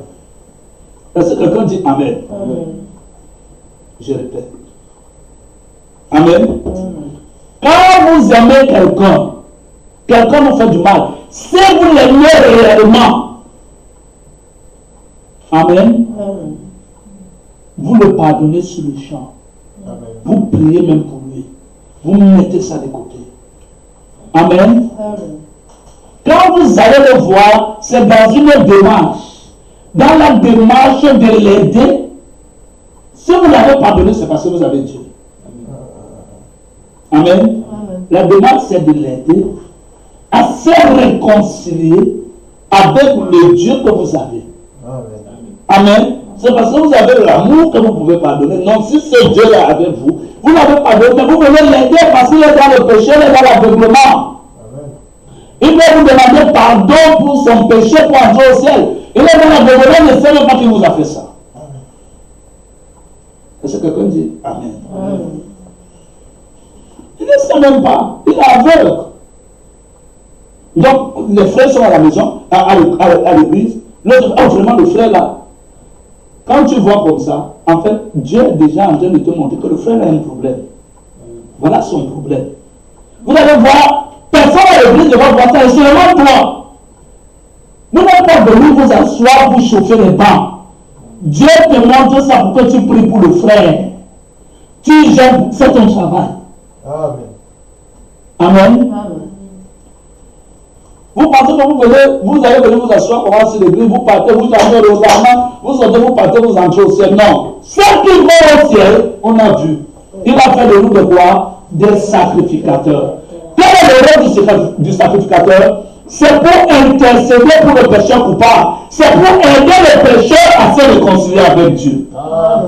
Est-ce que quelqu'un dit Amen? Amen. Je répète. Amen. Quand vous aimez quelqu'un, quelqu'un vous fait du mal, si vous l'aimez réellement, Amen, vous le pardonnez sur le champ. Amen. Vous priez même pour lui. Vous mettez ça de côté. Amen. Amen. Quand vous allez le voir, c'est dans une démarche. Dans la démarche de l'aider, si vous l'avez pardonné, c'est parce que vous avez Dieu. Amen. Amen. La démarche, c'est de l'aider à se réconcilier avec le Dieu que vous avez. Amen. Amen. C'est parce que vous avez l'amour que vous pouvez pardonner. Non, si ce Dieu-là avec vous, vous n'avez pas pardonné, vous venez l'aider parce qu'il est dans le péché, il est dans l'aveuglement. Il va vous demander pardon pour son péché pour entrer au ciel. Il est dans l'aveuglement, il ne sait même pas qui vous a fait ça. Est-ce que quelqu'un dit Amen? Amen. Il ne sait même pas. Il est aveugle. Donc, les frères sont à la maison, à l'église. Vraiment, le frère là, quand tu vois comme ça, en fait, Dieu est déjà en train de te montrer que le frère a un problème. Voilà son problème. Vous allez voir, personne à l'église ne va voir ça, et seulement toi. Vous n'êtes pas venu vous asseoir pour chauffer les bancs. Dieu te montre ça pour que tu pries pour le frère. Tu gères, c'est ton travail. Amen. Amen. Amen. Vous pensez que vous allez venir vous asseoir pour sur l'église, vous partez, vous changez le rosalement, vous sortez, vous partez, vous entrez au ciel. Non. Ceux qui vont au ciel, on a vu. Il a fait de nous de quoi? Des sacrificateurs. Quel est le rôle du sacrificateur? C'est pour intercéder pour le pécheur coupable. C'est pour aider le pécheur à se réconcilier avec Dieu.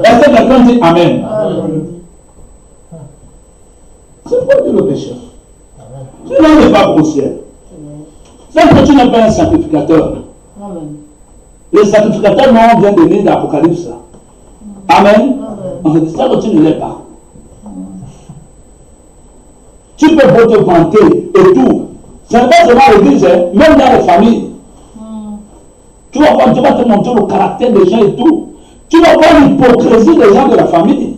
Est-ce que quelqu'un dit Amen? Amen. C'est pour aider le pécheur. Tu n'en es pas au ciel. C'est que tu n'es pas un sacrificateur. Amen. Les sacrificateurs non vient de lire l'Apocalypse. Amen. C'est ça que tu ne l'es pas. Tu peux te vanter et tout. Ce n'est pas seulement l'église, même dans les familles. Tu vas voir, tu vas te montrer le caractère des gens et tout. Tu vas voir l'hypocrisie des gens de la famille.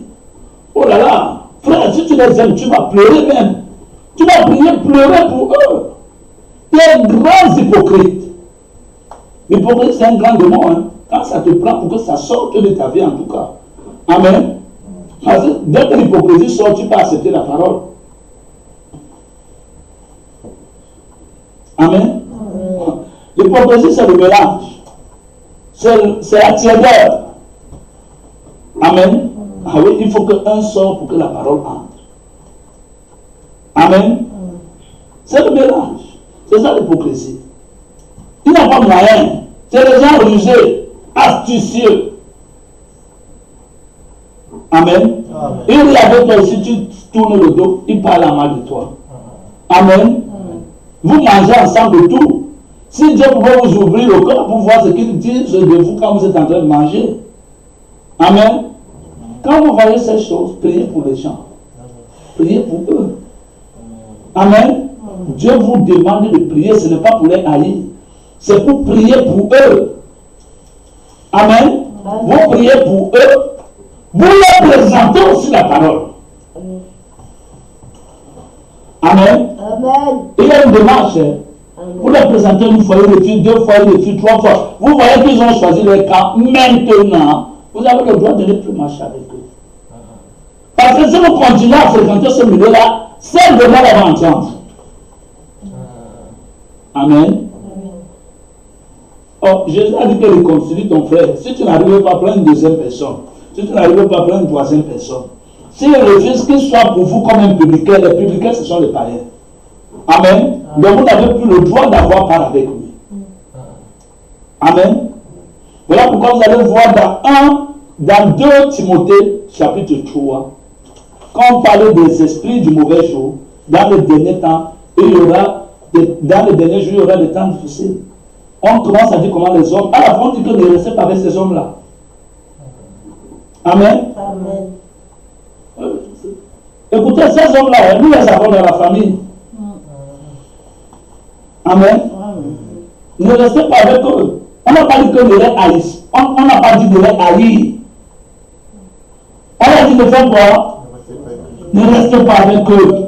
Oh là là, frère, si tu les aimes, tu vas pleurer même. Tu vas pleurer pour eux. Les grands hypocrites. L'hypocrite, c'est un grand démon. Hein. Quand ça te prend pour que ça sorte de ta vie, en tout cas. Amen. Parce que dès que l'hypocrisie sort, tu peux accepter la parole. Amen. L'hypocrisie, c'est le mélange. C'est la tiédeur. Amen. Ah oui, il faut qu'un sorte pour que la parole entre. Amen. C'est le mélange. C'est ça l'hypocrisie. Il n'y a pas moyen. C'est les gens rusés, astucieux. Amen. Il y avait toi aussi, tu tournes le dos, il parle à mal de toi. Amen. Vous mangez ensemble tout. Si Dieu pouvait vous ouvrir le cœur pour voir ce qu'il dit de vous quand vous êtes en train de manger. Amen. Quand vous voyez ces choses, priez pour les gens. Priez pour eux. Amen. Dieu vous demande de prier, ce n'est pas pour les haïr. C'est pour prier pour eux. Amen. Vous priez pour eux. Vous leur présentez aussi la parole. Amen. Il y a une démarche. Vous leur présentez une fois, une étude, 2 fois, une étude, 3 fois. Vous voyez qu'ils ont choisi leur camp. Maintenant, vous avez le droit de ne plus marcher avec eux. Parce que si vous continuez à fréquenter ce milieu-là, c'est le mal à entendre. Amen. Oh, Jésus a dit que réconcilie ton frère. Si tu n'arrives pas à prendre une deuxième personne, si tu n'arrives pas à prendre une troisième personne, s'il refuse qu'il soit pour vous comme un publicain, les publicains ce sont les païens. Amen. Donc vous n'avez plus le droit d'avoir part avec lui. Amen. Voilà pourquoi vous allez voir dans 2 Timothée chapitre 3, quand on parle des esprits du mauvais jour, dans les derniers temps, dans les derniers jours, il y aura des temps difficiles. On commence à dire comment les hommes, à la fin on dit que ne restez pas avec ces hommes-là. Amen. Écoutez, ces hommes-là, nous les avons dans la famille. Amen. Ne restez pas avec eux. On n'a pas dit que de les haïr. On n'a pas dit de les haïr. On a dit de faire quoi? Ne restez pas avec eux.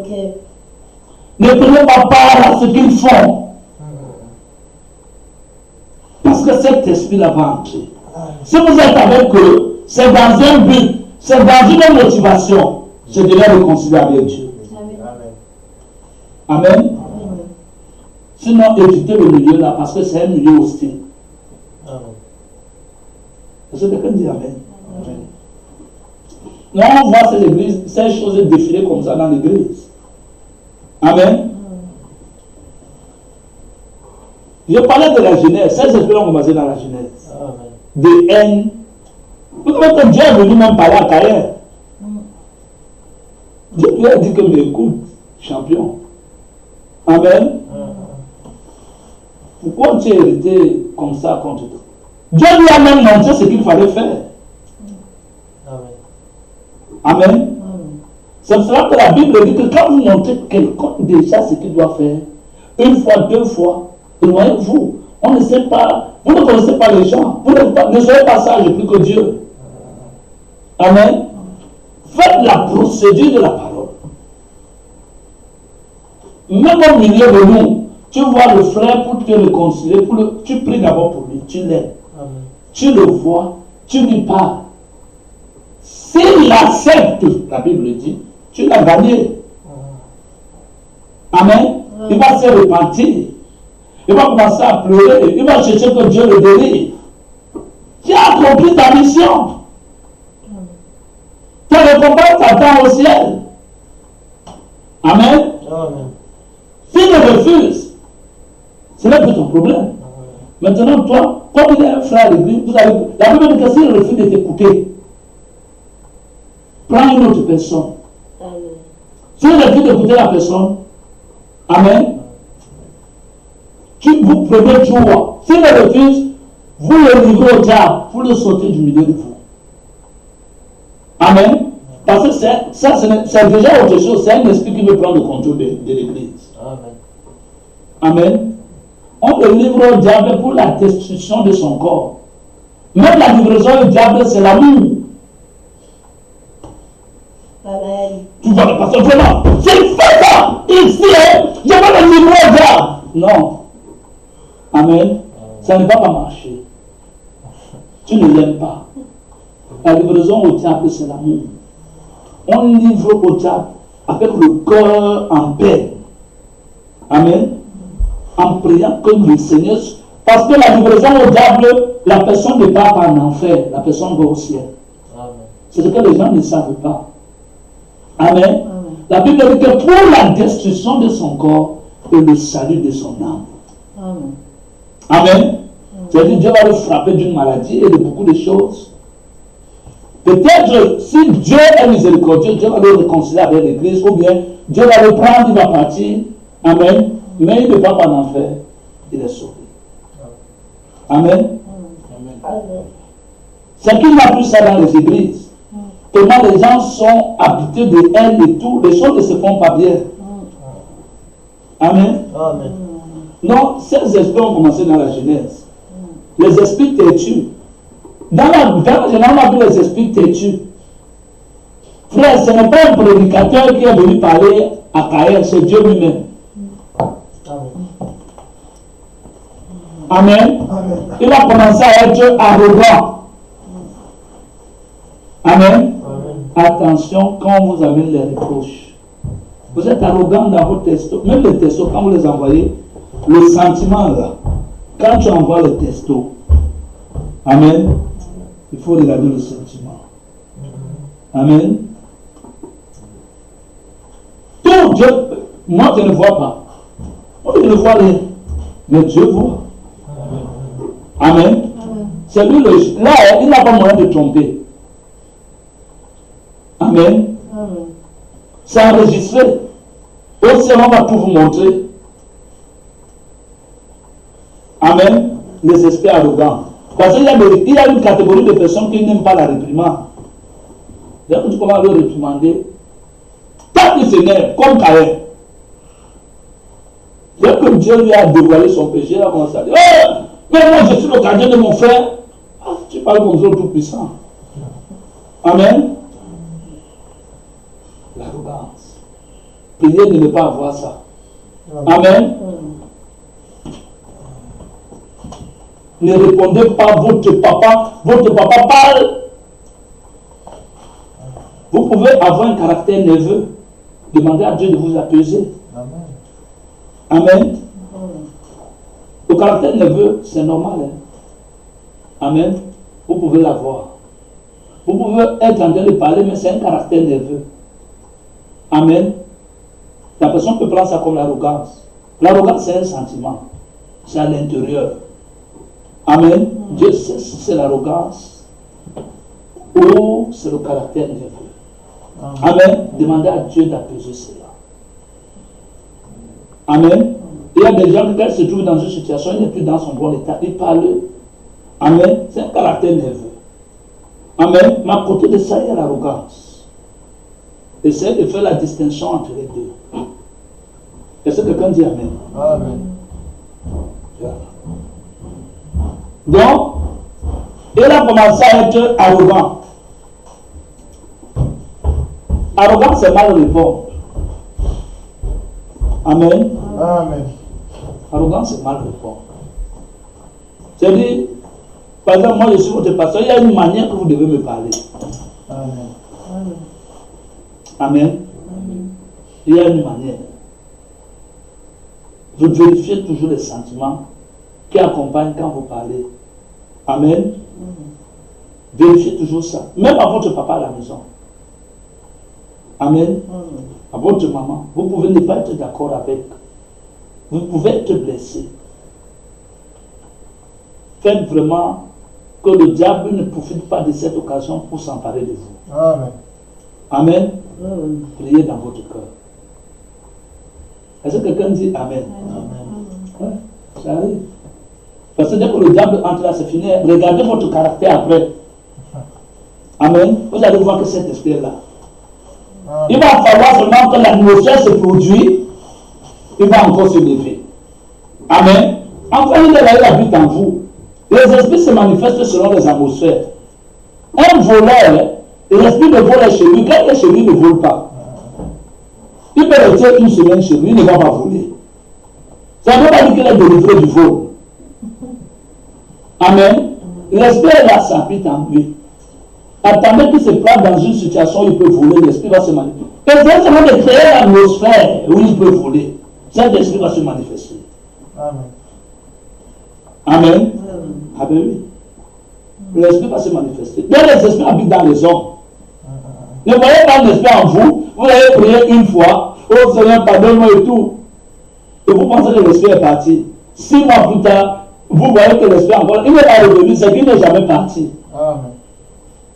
Ne prenez pas part à ce qu'ils font. Parce que cet esprit-là va entrer. Si vous êtes avec eux, c'est dans un but, c'est dans une motivation. C'est de les réconcilier avec Dieu. Amen. Sinon, évitez le milieu là parce que c'est un milieu hostile. Est-ce que quelqu'un dit Amen? Non, on voit ces choses défiler comme ça dans l'église. Amen. Je parlais de la Genèse. Ces esprits ont commencé dans la Genèse. De haine. Vous savez que Dieu est venu même parler à Caïn. Dieu lui a dit que, mais écoute, champion. Amen. Pourquoi tu es hérité comme ça contre toi? Dieu lui a même montré ce qu'il fallait faire. Amen. C'est pour cela que la Bible dit que quand vous montrez quelqu'un déjà ce qu'il doit faire, 1 fois, 2 fois, éloignez-vous. On ne sait pas, vous ne connaissez pas les gens, vous ne soyez pas sage plus que Dieu. Amen. Faites la procédure de la parole. Même au milieu de nous, tu vois le frère pour te réconcilier, tu pries d'abord pour lui, tu l'aimes. Tu le vois, tu lui parles. S'il accepte, la Bible dit, tu l'as gagné. Amen. Il va se repentir. Il va commencer à pleurer. Il va chercher que Dieu le délivre. Tu as accompli ta mission. Ta récompense t'attend au ciel. Amen. S'il le refuse, ce n'est plus ton problème. Maintenant, toi, comme il est un frère de l'église, la Bible dit que s'il refuse de t'écouter, prends une autre personne. S'il refuse d'écouter la personne, amen, vous prenez joie. S'il le refuse, vous le livrez au diable, vous le sortez du milieu de vous. Amen. Parce que c'est déjà autre chose, c'est un esprit qui veut prendre le contrôle de l'église. Amen. On le livre au diable pour la destruction de son corps. Même la livraison au diable, c'est l'amour. Amen. Tu vois le pasteur, vraiment, c'est fait ça ici, hein, je vais le livrer au diable. Non. Amen. Ça ne va pas marcher. Tu ne l'aimes pas. La livraison au diable, c'est l'amour. On livre au diable avec le cœur en paix. Amen. En priant que le Seigneur. Parce que la livraison au diable, la personne ne part pas en enfer, la personne va au ciel. C'est ce que les gens ne savent pas. Amen. Amen. La Bible dit que pour la destruction de son corps et le salut de son âme. Amen. Amen. C'est-à-dire Dieu va le frapper d'une maladie et de beaucoup de choses. Peut-être si Dieu est miséricordieux, Dieu va le réconcilier avec l'Église, ou bien Dieu va le prendre, il va partir. Amen. Mais il ne va pas en enfer. Il est sauvé. Amen. C'est qu'il n'y a plus ça dans les églises. Tellement les gens sont habités de haine et tout, les choses ne se font pas bien. Amen. Amen. Non, ces esprits ont commencé dans la Genèse. Les esprits têtus. Dans la Genèse, on a vu les esprits têtus. Frère, ce n'est pas un prédicateur qui est venu parler à Caïn, c'est Dieu lui-même. Amen. Amen. Il a commencé à être arrogant. Amen. Amen. Attention quand on vous amène les reproches. Vous êtes arrogant dans vos textos. Même les textos, quand vous les envoyez, le sentiment là, quand tu envoies les textos, amen, il faut regarder le sentiment. Amen. Tout Dieu, moi je ne vois pas. Moi je ne vois rien. Mais Dieu voit. Amen. C'est lui là, il n'a pas moyen de tromper. Amen. C'est enregistré. Aussi, on va tout vous montrer. Amen. Les esprits arrogants. Parce qu'il y a une catégorie de personnes qui n'aiment pas la réprimande. Dès que tu commences à le réprimander, tant qu'il s'énerve, comme Caïn. Dès que Dieu lui a dévoilé son péché, il a commencé à dire mais moi je suis le gardien de mon frère. Ah, tu parles comme ça, tout puissant. Amen. L'arrogance. Priez de ne pas avoir ça. Amen. Ne répondez pas, votre papa parle. Vous pouvez avoir un caractère nerveux. Demandez à Dieu de vous apaiser. Amen. Le caractère nerveux, c'est normal. Hein? Amen. Vous pouvez l'avoir. Vous pouvez être en train de parler, mais c'est un caractère nerveux. Amen. La personne peut prendre ça comme l'arrogance. L'arrogance, c'est un sentiment. C'est à l'intérieur. Amen. Dieu sait si c'est l'arrogance ou c'est le caractère nerveux. Amen. Demandez à Dieu d'apaiser cela. Amen. Il y a des gens qui, quand ils se trouvent dans une situation, il n'est plus dans son bon état. Il parle. Amen. C'est un caractère nerveux. Amen. Mais à côté de ça, il y a l'arrogance. Essayez de faire la distinction entre les deux. Est-ce que quelqu'un dit Amen? Amen. Donc, il a commencé à être arrogant. Arrogant, c'est mal répondre. Amen. Amen. Arrogant, c'est mal répondre. C'est-à-dire, par exemple, moi je suis votre pasteur, il y a une manière que vous devez me parler. Amen. Amen. Il y a une manière. Vous vérifiez toujours les sentiments qui accompagnent quand vous parlez. Amen. Vérifiez toujours ça. Même à votre papa à la maison. Amen. À votre maman. Vous pouvez ne pas être d'accord avec. Vous pouvez être blessé. Faites vraiment que le diable ne profite pas de cette occasion pour s'emparer de vous. Amen. Amen. Priez dans votre cœur. Est-ce que quelqu'un dit Amen? Amen. Ouais, ça arrive. Parce que dès que le diable entre là, c'est fini. Regardez votre caractère après. Amen. Vous allez voir que cet esprit est là. Il va falloir seulement que l'atmosphère se produise. Il va encore se lever. Amen. Enfin, il est là, il habite en vous. Les esprits se manifestent selon les atmosphères. Un voleur, l'esprit de vol est chez lui. Quand il est chez lui, il ne vole pas. Il peut rester une semaine chez lui, il ne va pas voler. Ça ne veut pas dire qu'il est délivré du vol. Amen. L'esprit est là, s'habite en lui. Attendez qu'il se place dans une situation où il peut voler, l'esprit va se manifester. Et c'est seulement de créer l'atmosphère où il peut voler. Cet esprit va se manifester. Amen. Amen. Ah ben oui. L'esprit va se manifester. Donc les esprits habitent dans les hommes. Ne voyez pas l'esprit en vous. Vous avez prié une fois. Oh Seigneur, pardonne-moi et tout. Et vous pensez que l'esprit est parti. 6 mois plus tard, vous voyez que l'esprit encore, il n'est pas revenu, c'est qu'il n'est jamais parti. Amen.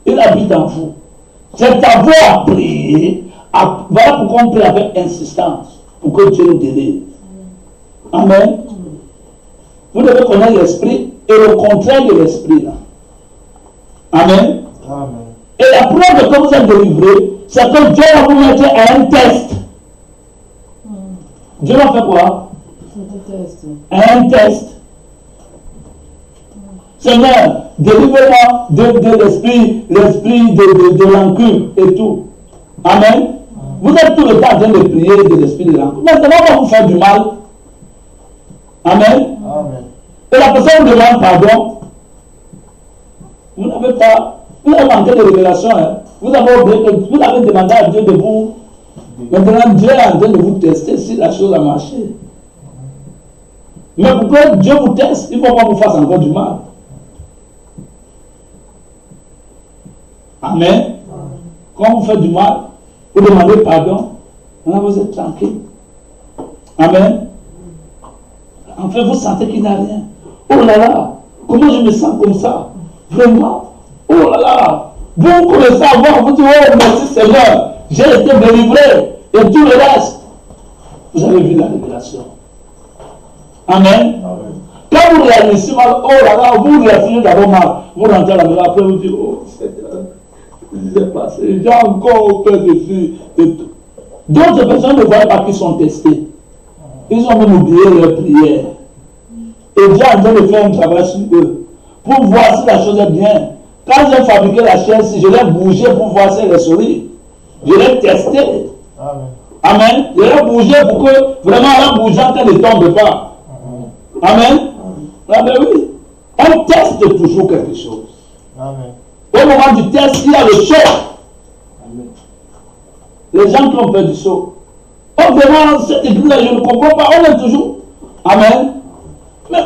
Il habite en vous. C'est à vous à prier. Voilà pourquoi on prie avec insistance. Pour que Dieu nous délivre. Amen. Vous devez connaître l'esprit et le contraire de l'esprit là. Amen. Amen. Et la preuve que vous êtes délivré, c'est que Dieu va vous mettre à un test. Dieu va faire quoi? Un test. Seigneur, délivre-moi de l'esprit de rancune et tout. Amen. Vous êtes tout le temps en train de prier de l'esprit de rancune. Maintenant, on va vous faire du mal. Amen. Amen. Et la personne vous demande pardon. Vous n'avez pas, vous avez manqué de révélation. Hein? Vous avez demandé à Dieu de vous. Maintenant, Dieu est en train de vous tester si la chose a marché. Mais pour que Dieu vous teste, il ne faut pas vous fasse encore du mal. Amen. Quand vous faites du mal, vous demandez pardon. Là, vous êtes tranquille. Amen. En fait, vous sentez qu'il n'y a rien. Oh là là, comment je me sens comme ça? Vraiment. Oh là là. Vous commencez à voir, vous dites, oh merci Seigneur, j'ai été délivré. Et tout le reste, vous avez vu la révélation. Amen. Quand vous réalisez mal, oh là là, vous réalisez d'abord mal. Vous rentrez à la maison, après vous dites, oh Seigneur, c'est passé, j'ai encore fait dessus. D'autres personnes ne voient pas qu'ils sont testés. Ils ont même oublié leur prière. Et Dieu a en train de faire un travail sur eux. Pour voir si la chose est bien. Quand j'ai fabriqué la chaise, je l'ai bougé pour voir si elle est solide. Je l'ai testé. Amen. Amen. Je l'ai bougé pour que vraiment en bougeant, elle ne tombe pas. Amen. Ah ben oui. On teste toujours quelque chose. Amen. Au moment du test, il y a le saut. Amen. Les gens qui ont peur du saut. Oh, vraiment, cette église-là, je ne comprends pas. On est toujours. Amen. Mais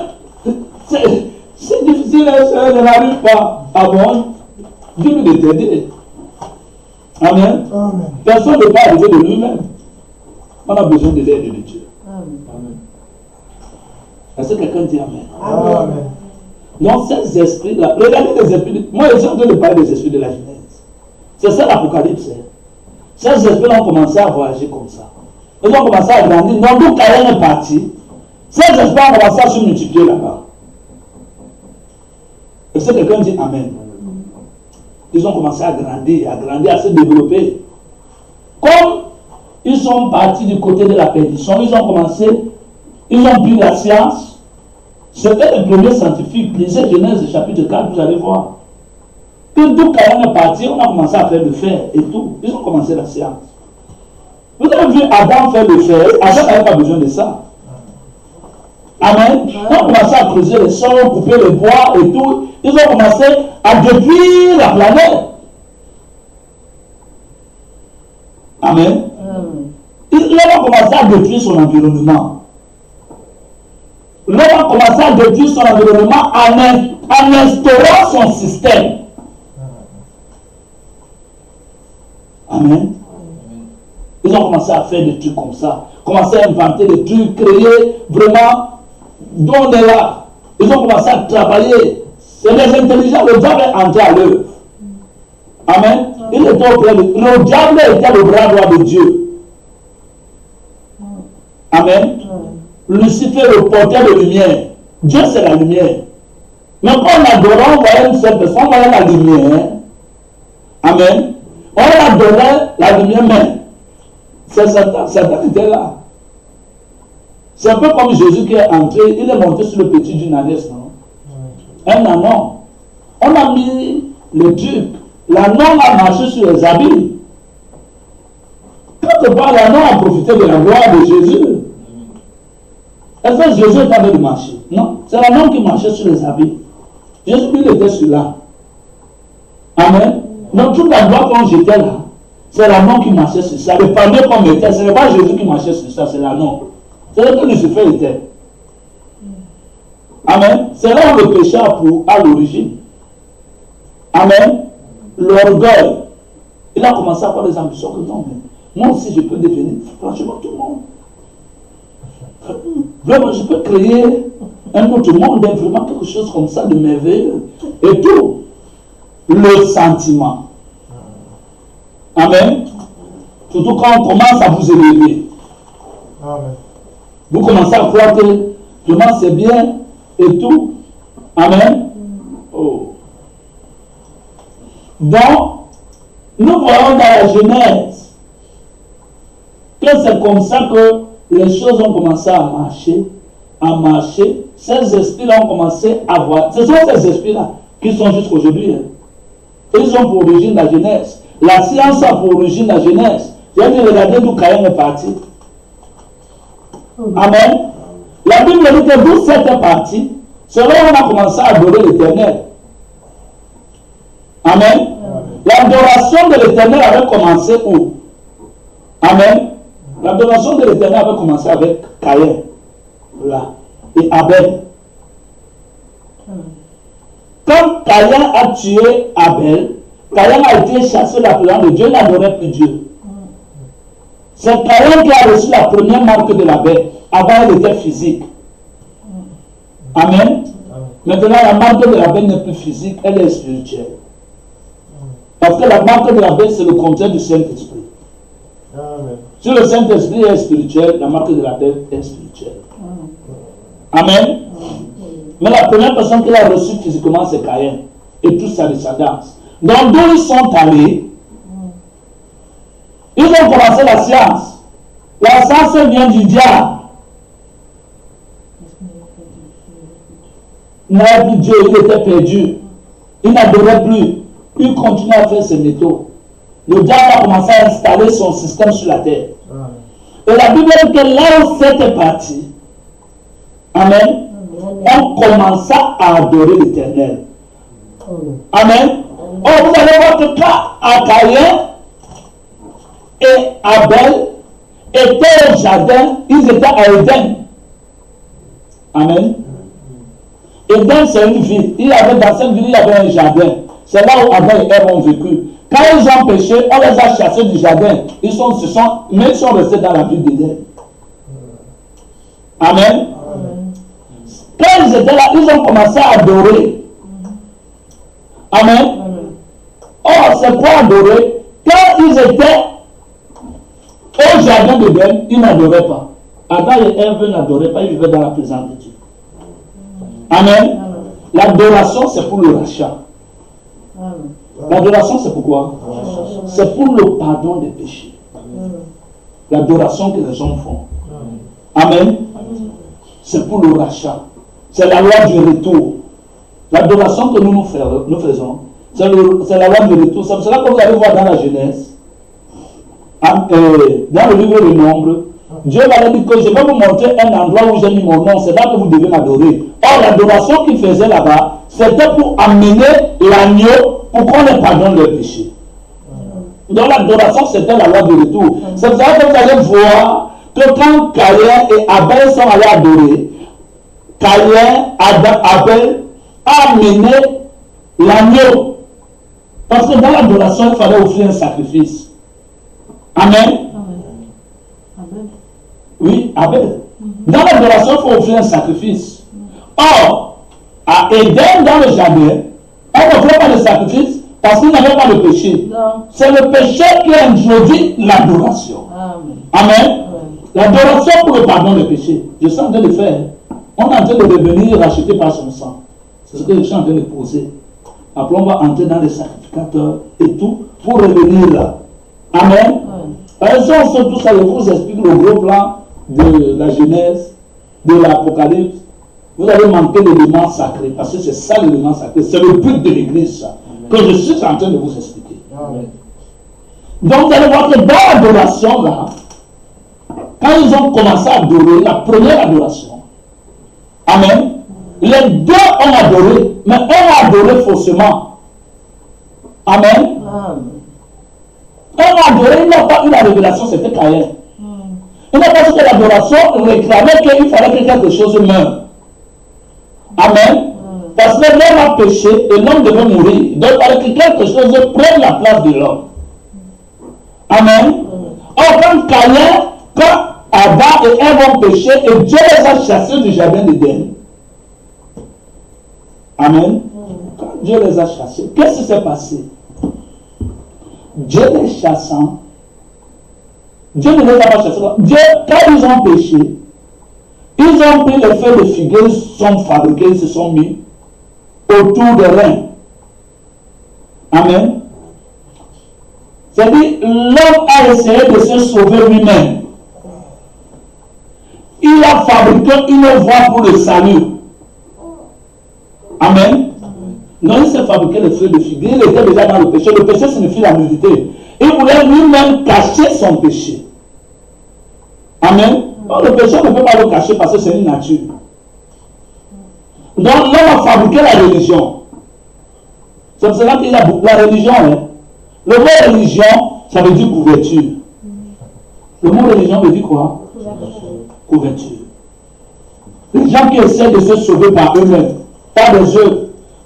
c'est difficile, je n'arrive pas. Ah bon? Dieu nous t'aider. Amen. Amen. Personne ne peut pas arriver de lui-même. On a besoin de l'aide de Dieu. Amen. Est-ce que quelqu'un dit Amen? Amen. Donc, ces esprits-là, regardez les esprits. Moi, je suis en train de parler des esprits de la Genèse. C'est ça l'Apocalypse. Ces esprits-là ont commencé à voyager comme ça. Ils ont commencé à grandir. Donc, d'où Caïn est parti, ces esprits ont commencé à se multiplier là-bas. Est-ce que quelqu'un dit Amen? Ils ont commencé à grandir, à se développer. Comme ils sont partis du côté de la perdition, ils ont pris la science. C'était le premier scientifique. Lisez Genèse chapitre 4, vous allez voir. Que d'où Caïn est parti, on a commencé à faire le fer et tout. Ils ont commencé la science. Vous avez vu Adam faire le fer. Adam n'avait pas besoin de ça. Amen. Ils ont commencé à creuser les sols, couper les bois et tout. Ils ont commencé à détruire la planète. Amen. L'homme a commencé à détruire son environnement. L'homme a commencé à détruire son environnement en instaurant son système. Amen. Ils ont commencé à faire des trucs comme ça. Commencé à inventer des trucs, créer vraiment dont on est là. Ils ont commencé à travailler. C'est les intelligents. Le diable est entré à l'œuvre. Amen. Il était auprès de... Le diable était le bras droit de Dieu. Amen. Lucifer, le porteur de lumière. Dieu, c'est la lumière. Mais quand on adorait, on voyait une seule personne, on voyait la lumière. Amen. On adorait la lumière, mais c'est Satan. Satan était là. C'est un peu comme Jésus qui est entré, il est monté sur le petit d'une ânesse, non? Un anon. On a mis le duc. L'anon a marché sur les habits. Quand on parle, l'anon a profité de la gloire de Jésus. Est-ce que Jésus est en train de marcher? Non. C'est l'anon qui marchait sur les habits. Jésus, il était sur là. Amen. Donc toute la gloire quand j'étais là, c'est l'anon qui marchait sur ça. Le panier qu'on mettait, ce n'est pas Jésus qui marchait sur ça, c'est l'anon. C'est là que Lucifer était. Amen. C'est là où le péché a l'origine. Amen. L'orgueil. Il a commencé à avoir des ambitions que non, mais moi aussi je peux devenir, franchement, tout le monde. Vraiment, je peux créer un autre monde, vraiment quelque chose comme ça de merveilleux. Et tout, le sentiment. Amen. Surtout quand on commence à vous élever. Amen. Vous commencez à croire que vraiment c'est bien et tout. Amen. Oh. Donc, nous voyons dans la Genèse que c'est comme ça que les choses ont commencé à marcher. Ces esprits-là ont commencé à voir. Ce sont ces esprits-là qui sont jusqu'aujourd'hui. Ils ont pour origine la Genèse. La science a pour origine la Genèse. J'ai dit, regardez d'où Caïn est parti. Amen. La Bible dit que d'où c'était parti, c'est là où on a commencé à adorer l'Éternel. Amen. L'adoration de l'Éternel avait commencé où? Amen. L'adoration de l'Éternel avait commencé avec Caïn, là, et Abel. Quand Caïn a tué Abel, Caïn a été chassé de la présence de Dieu, il n'adorait plus Dieu. C'est Caïn qui a reçu la première marque de la bête. Avant, elle était physique. Amen. Maintenant, la marque de la bête n'est plus physique, elle est spirituelle. Parce que la marque de la bête, c'est le contraire du Saint-Esprit. Si le Saint-Esprit est spirituel, la marque de la bête est spirituelle. Amen. Mais la première personne qu'il a reçue physiquement, c'est Caïn. Et toute sa descendance. Donc, d'où ils sont allés, ils ont commencé la science. La science vient du diable. Il n'avait plus Dieu, il était perdu. Il n'adorait plus. Il continue à faire ses métaux. Le diable a commencé à installer son système sur la terre. Et la Bible dit que là où c'était parti, amen, on commença à adorer l'Éternel. Amen. Oh, vous allez voir que quand Caïn et Abel étaient au jardin, ils étaient à Éden. Amen. Éden, c'est une ville. Dans cette ville, il y avait un jardin. C'est là où Adam et Ève ont vécu. Quand ils ont péché, on les a chassés du jardin. Mais ils sont restés dans la ville d'Éden. Amen. Quand ils étaient là, ils ont commencé à adorer. Amen. Or, c'est quoi adorer? Quand ils étaient au jardin d'Éden, ils n'adoraient pas. Adam et Ève n'adoraient pas, ils vivaient dans la présence de Dieu. Amen. L'adoration, c'est pour le rachat. L'adoration, c'est pourquoi? C'est pour le pardon des péchés. L'adoration que les hommes font. Amen. C'est pour le rachat. C'est la loi du retour. L'adoration que nous faisons, c'est la loi du retour. C'est pour cela que vous allez voir dans la Genèse, dans le livre de Nombre, Dieu va dire que je vais vous montrer un endroit où j'ai mis mon nom, c'est là que vous devez m'adorer. Or, l'adoration qu'il faisait là-bas, c'était pour amener l'agneau pour qu'on les pardonne leurs péchés. Donc, l'adoration, c'était la loi du retour. C'est pour ça que vous allez voir que quand Caïn et Abel sont allés adorer, Abel a amené l'agneau. Parce que dans l'adoration, il fallait offrir un sacrifice. Amen. Oui, Abel. Dans l'adoration, il faut offrir un sacrifice. Or, à Éden, dans le jardin, on n'offrait pas de sacrifice parce qu'il n'y avait pas de péché. C'est le péché qui a introduit l'adoration. Amen. L'adoration pour le pardon des péchés. Je suis en train de le faire. On est en train de devenir racheté par son sang. C'est ce que je suis en train de poser. Après, on va entrer dans les sacrificateurs et tout pour revenir là. Amen. Par exemple, on se tout ça, je vous explique le gros plan de la Genèse, de l'Apocalypse. Vous allez manquer l'élément sacré, parce que c'est ça l'élément sacré. C'est le but de l'église, ça, que je suis en train de vous expliquer. Amen. Donc, vous allez voir que dans l'adoration, là, quand ils ont commencé à adorer, la première adoration, amen, les deux ont adoré, mais un a adoré faussement. Amen. Un a adoré, il n'a pas eu la révélation, c'était Caïn. Il n'a pas dit que l'adoration réclamait qu'il fallait que quelque chose meure. Amen. Parce que l'homme a péché et l'homme devait mourir. Donc, il fallait que quelque chose prenne la place de l'homme. Amen. Or, quand Adam et Ève ont péché et Dieu les a chassés du jardin d'Éden. Amen. Quand Dieu les a chassés, qu'est-ce qui s'est passé? Dieu les chassant, Dieu ne les a pas chassés. Dieu, quand ils ont péché, ils ont pris les feuilles de figuier, ils sont fabriqués, ils se sont mis autour des reins. Amen. C'est-à-dire, l'homme a essayé de se sauver lui-même. Il a fabriqué une voie pour le salut. Amen. Non, il s'est fabriqué les feuilles de figuier. Il était déjà dans le péché. Le péché signifie la nudité. Il voulait lui-même cacher son péché. Amen. Donc, le péché, on ne peut pas le cacher parce que c'est une nature. Donc, l'homme a fabriqué la religion. C'est pour cela qu'il y a la religion. Hein. Le mot religion, ça veut dire couverture. Le mot religion veut dire quoi? Couverture. Les gens qui essaient de se sauver par eux-mêmes, pas des œuvres.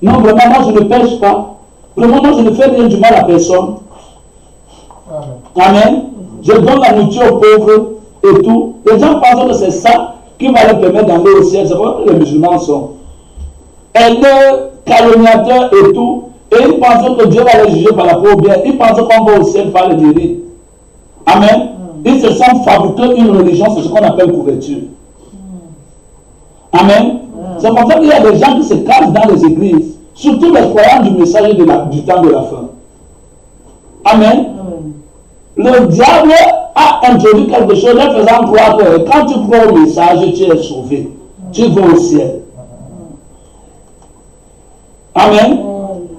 Non, vraiment, moi je ne pêche pas. Vraiment, moi je ne fais rien du mal à personne. Amen. Je donne la nourriture aux pauvres et tout. Les gens pensent que c'est ça qui va leur permettre d'aller au ciel. C'est pas que les musulmans sont. Et le calomniateur et tout. Et ils pensent que Dieu va les juger par la pauvre bien. Ils pensent qu'on va au ciel par le mérite. Amen. Ils se sont fabriqués une religion, c'est ce qu'on appelle couverture. Amen. C'est pour ça qu'il y a des gens qui se cachent dans les églises, surtout les croyants du message du temps de la fin. Amen. Le diable a introduit quelque chose en faisant croire que quand tu crois au message, tu es sauvé. Tu vas au ciel. Amen.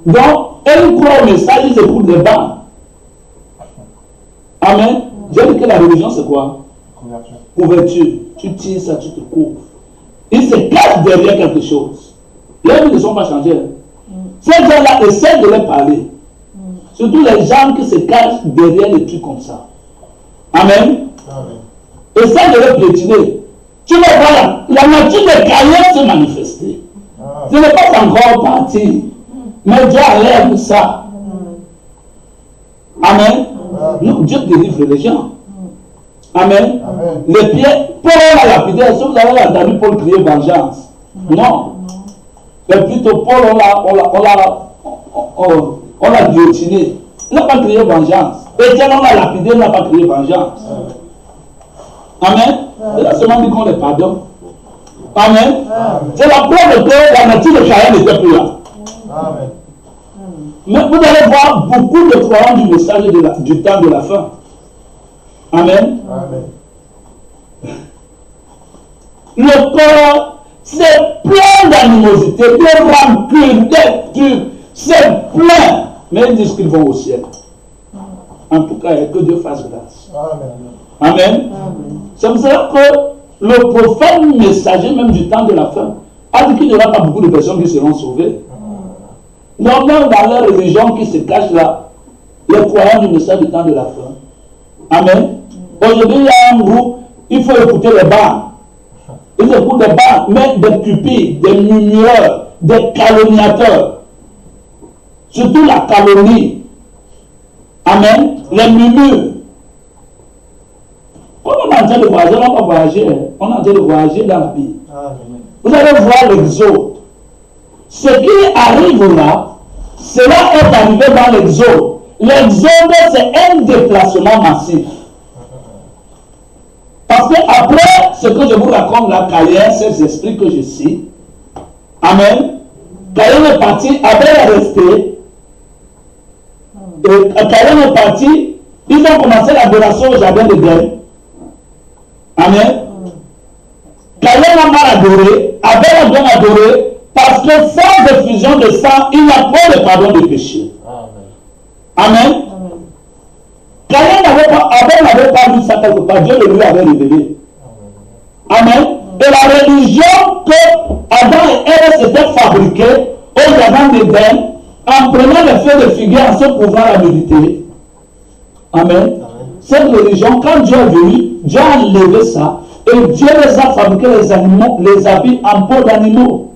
Donc, ils croient au message, ils écoutent les bancs. Amen. J'ai dit que la religion, c'est quoi? Couverture. Tu tires ça, tu te couvres. Ils se cachent derrière quelque chose. Les vies ne sont pas changées. Ces gens-là essaient de leur parler. Surtout les gens qui se cachent derrière des trucs comme ça. Amen. Essaie de leur piétiner. Tu vas voir la nature des Caïens se manifester. Ce n'est pas encore parti. Mais Dieu enlève ça. Amen. Non, Dieu délivre les gens. Amen. Les pieds, Paul l'a lapidé. Est-ce que vous avez entendu Paul crier vengeance? Non. Mais plutôt Paul, on l'a guillotiné. Il n'a pas crié vengeance. Étienne, on l'a lapidé, il n'a pas crié vengeance. Amen. Il a seulement dit qu'on les pardonne. Amen. C'est la preuve que la nature de Caïn n'était plus là. Amen. Mais vous allez voir beaucoup de croyants du message du temps de la fin. Amen. Amen. Le corps, c'est plein d'animosité, de rancune, de trucs. C'est plein. Mais ils disent qu'ils vont au ciel. En tout cas, que Dieu fasse grâce. Amen. Amen. C'est pour ça que le prophète messager, même du temps de la fin, a dit qu'il n'y aura pas beaucoup de personnes qui seront sauvées. Donc, même dans la religion qui se cache là, les croyants du message du temps de la fin. Amen. Aujourd'hui, il y a un groupe, il faut écouter les bas. Ils écoutent les bas, mais des cupides, des murmureurs, des calomniateurs. Surtout la calomnie. Amen. Les murmures. Quand on est en train de voyager, on va pas voyager. On est en train de voyager dans la vie. Vous allez voir l'exode. Ce qui arrive là, cela est arrivé dans l'exode. L'exode, c'est un déplacement massif. Parce que après ce que je vous raconte là, Caïn, ces esprits que je cite, Amen. Caïn est parti, Abel est resté. Caïn est parti, ils ont commencé l'adoration au jardin d'Éden. Amen. Caïn a mal adoré, Abel a bien adoré, parce que sans effusion de sang, il n'a pas le pardon des péchés. Amen. Caïn n'avait pas, Abel n'avait pas vu ça quelque part, Dieu le lui avait révélé. Amen. Et la religion que Adam et Ève s'étaient fabriquée au jardin d'Éden, en prenant les feuilles de figuier, en se couvrant la nudité. Amen. Cette religion, quand Dieu est venu, Dieu a enlevé ça, et Dieu les a fabriqués les animaux, les habits en peau d'animaux.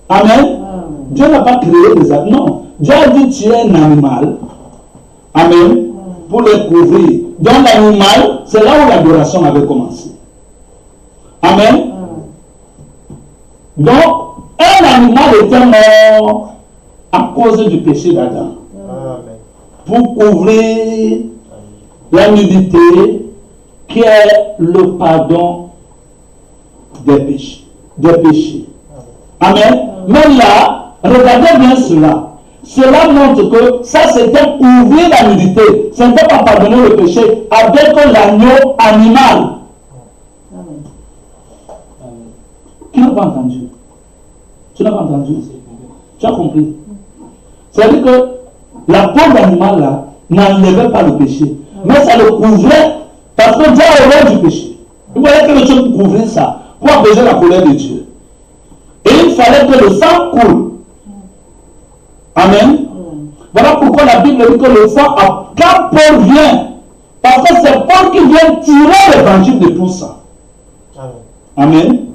Amen. Dieu n'a pas créé des animaux. Non. Dieu a dit tu es un animal. Amen. pour les couvrir. Donc l'animal, c'est là où l'adoration avait commencé. Amen. Donc, un animal était mort à cause du péché d'Adam. Pour couvrir la nudité qui est le pardon des péchés. Amen. Mais là, regardez bien cela. Cela montre que ça c'était couvrir la nudité. Ce n'était pas pardonner le péché avec l'agneau animal. Qui n'a pas entendu? Tu n'as pas entendu? Tu as compris? C'est-à-dire que la peau d'animal là n'enlevait pas le péché. Mais ça le couvrait parce que Dieu a horreur du péché. Il fallait que le Dieu couvrir ça pour apaiser la colère de Dieu. Et il fallait que le sang coule. Amen. Voilà pourquoi la Bible dit que le sang, quand Paul vient, parce que c'est Paul qui vient tirer l'évangile de tout ça. Amen.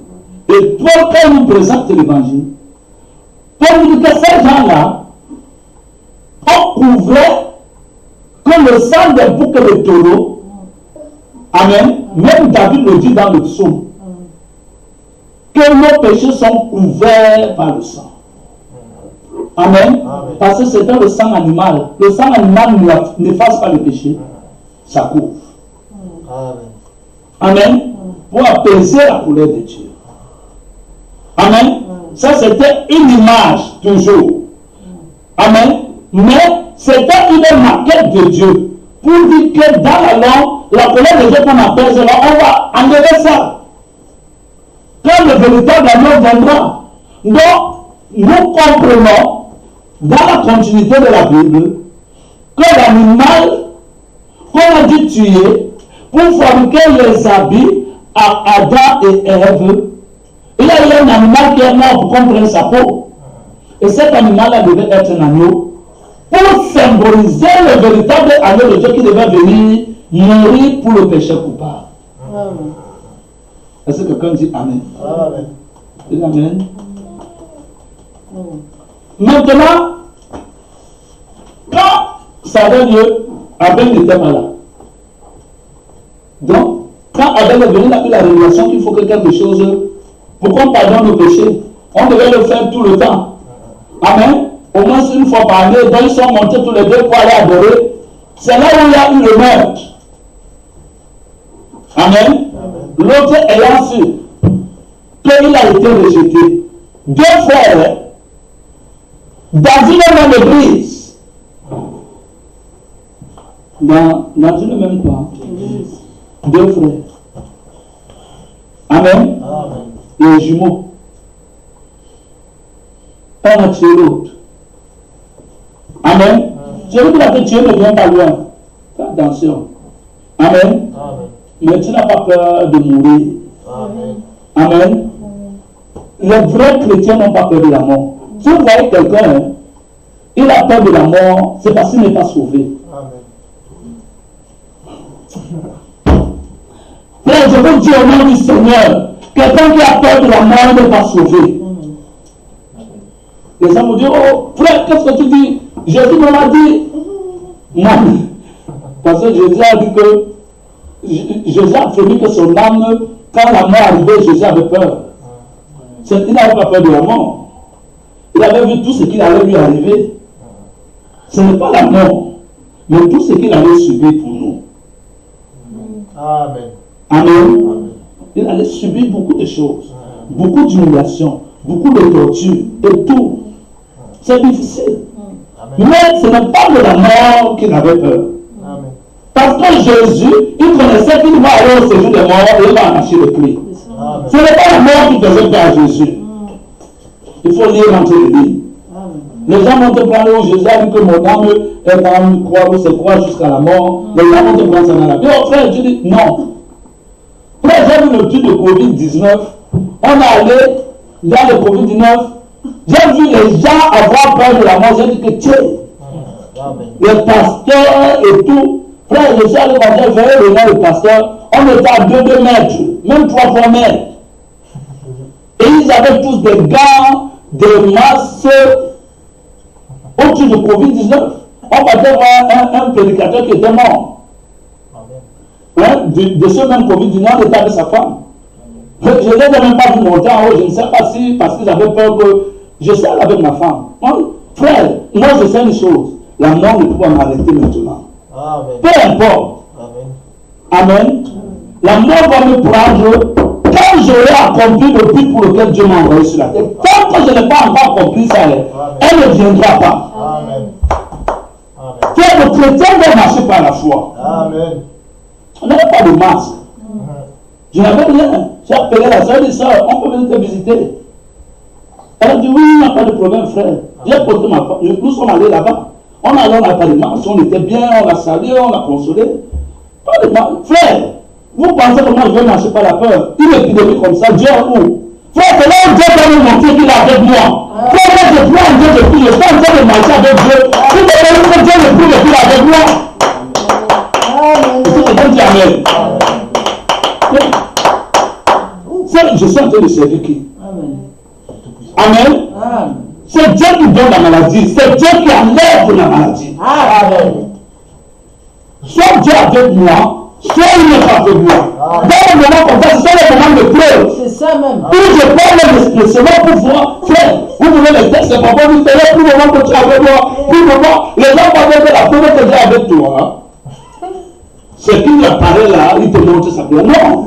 Et Paul, quand il nous présente l'évangile, Paul nous dit que ces gens-là ont couvert que le sang des boucs et des taureaux. Amen. Même David le dit dans le psaume. Que nos péchés sont couverts par le sang. Amen. Parce que c'était le sang animal. Le sang animal n'efface pas le péché. Ça couvre. Amen. Pour apaiser la colère de Dieu. Amen. Ça c'était une image toujours. Amen. Mais c'était une maquette de Dieu. Pour dire que dans la langue, la colère de Dieu qu'on apaise, on va enlever ça. Quand le véritable amour viendra. Donc, nous comprenons dans la continuité de la Bible que l'animal qu'on a dû tuer pour fabriquer les habits à Adam et Ève, il y a eu un animal qui est mort pour qu'on prenne sa peau. Et cet animal-là devait être un agneau pour symboliser le véritable agneau de Dieu qui devait venir mourir pour le péché coupable. Amen. Est-ce que quelqu'un dit Amen? Amen. Dis Amen. Maintenant, quand ça avait lieu, Abel n'était pas là. Donc, quand Abel est venu, il a eu la révélation qu'il faut que quelque chose, pour qu'on pardonne le péché, on devait le faire tout le temps. Amen. Au moins une fois par année, donc ils sont montés tous les deux pour aller adorer. C'est là où il y a eu le meurtre. Amen. L'autre ayant su qu'il a été rejeté. Deux frères, dans une même église. Dans une même quoi? Deux frères. Amen. Et jumeaux. Un a tué l'autre. Amen. Celui qui l'a fait tuer ne vient pas loin. Fais attention. Amen. Mais tu n'as pas peur de mourir. Amen. Les vrais chrétiens n'ont pas peur de la mort. Si vous voyez quelqu'un, il a peur de la mort, c'est parce qu'il n'est pas sauvé. Frère, je veux dire au nom du Seigneur, quelqu'un qui a peur de la mort n'est pas sauvé. Les gens me disent, oh frère, qu'est-ce que tu dis? Jésus me l'a dit. Non. Parce que Jésus a dit que Jésus a affirmé que son âme, quand la mort arrivait, Jésus avait peur. Il n'avait pas peur de la mort. Il avait vu tout ce qui allait lui arriver. Ce n'est pas la mort, mais tout ce qu'il allait subir pour nous. Amen. Amen. Il allait subir beaucoup de choses, beaucoup d'humiliation, beaucoup de torture et tout. C'est difficile. Mais ce n'est pas de la mort qu'il avait peur. Amen. Parce que Jésus, il connaissait qu'il va aller au séjour des morts et il va arracher le clé. Ce n'est pas la mort qui faisait peur à Jésus. Il faut lire entre les lignes. Les gens vont te prendre où Jésus a dit que mon âme est dans une croix, où c'est croix jusqu'à la mort. Les gens vont te prendre ça dans la vie. Oh frère, je dis non. Frère, j'ai vu le truc de Covid-19. On est allé dans le Covid-19. J'ai vu les gens avoir peur de la mort. J'ai dit que tiens, les pasteurs et tout. Frère, je suis allé quand j'ai fait le pasteur. On était à 2 mètres, même 3 mètres. Et ils avaient tous des gants, des masques au-dessus de Covid-19. On va voir un prédicateur qui était mort. Hein, de ce même Covid, du nom d'état de sa femme. Je ne l'ai même pas vu monter en haut. Je ne sais pas si, parce qu'ils avaient peur que je sais avec ma femme. Frère, moi je sais une chose. La mort ne peut pas m'arrêter maintenant. Amen. Peu importe. Amen. Amen. La mort va me prendre quand j'aurai accompli le but pour lequel Dieu m'a envoyé sur la terre. Tant que je n'ai pas encore accompli ça, elle ne viendra pas. Amen. Frère, le chrétien doit marcher par la foi. Amen. On n'avait pas de masque. Je n'avais rien. J'ai appelé la soeur et soeur, on peut venir te visiter. Elle a dit oui, il n'y a pas de problème, frère. J'ai porté ma femme. Nous sommes allés là-bas. On a pas de masque, on était bien, on a salué, on a consolé. Pas de masque. Frère, vous pensez que moi je vais marcher par la peur? Une épidémie comme ça, Dieu est où? Frère, c'est là où Dieu va nous montrer qu'il est avec moi. Frère, moi je crois en Dieu depuis, je suis en train de marcher avec Dieu. Si vous voyez que Dieu ne peut qu'il est avec moi. Quelqu'un dit Amen. Je suis en train de servir qui? Amen. C'est Dieu qui donne la maladie. C'est Dieu qui enlève la maladie. Soit Dieu est avec moi, soit il n'est pas avec moi. Dans le moment comme ça, c'est le moment de preuve. C'est ça même. Où je parle le Seigneur pour voir, frère, vous voulez le texte, c'est pas bon, vous savez, plus le moment que tu es avec moi, plus le moment, les gens vont dire la preuve que Dieu est avec toi. Hein. C'est qu'il apparaît là, il te montre sa gloire. Non.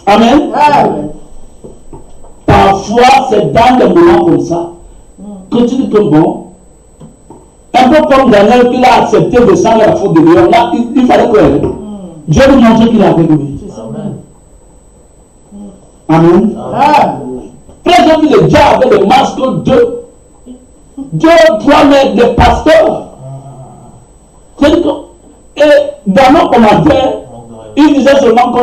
Amen. Amen. Parfois, c'est dans des moments comme ça que tu dis que bon, un peu comme Daniel qui a accepté de descendre la faute de Dieu, là, il fallait que Dieu lui montre qu'il est avec lui. Amen. Frère, j'ai vu le diable avec le masque de 2-3 mètres de pasteur. Et dans nos commentaires, il disait seulement que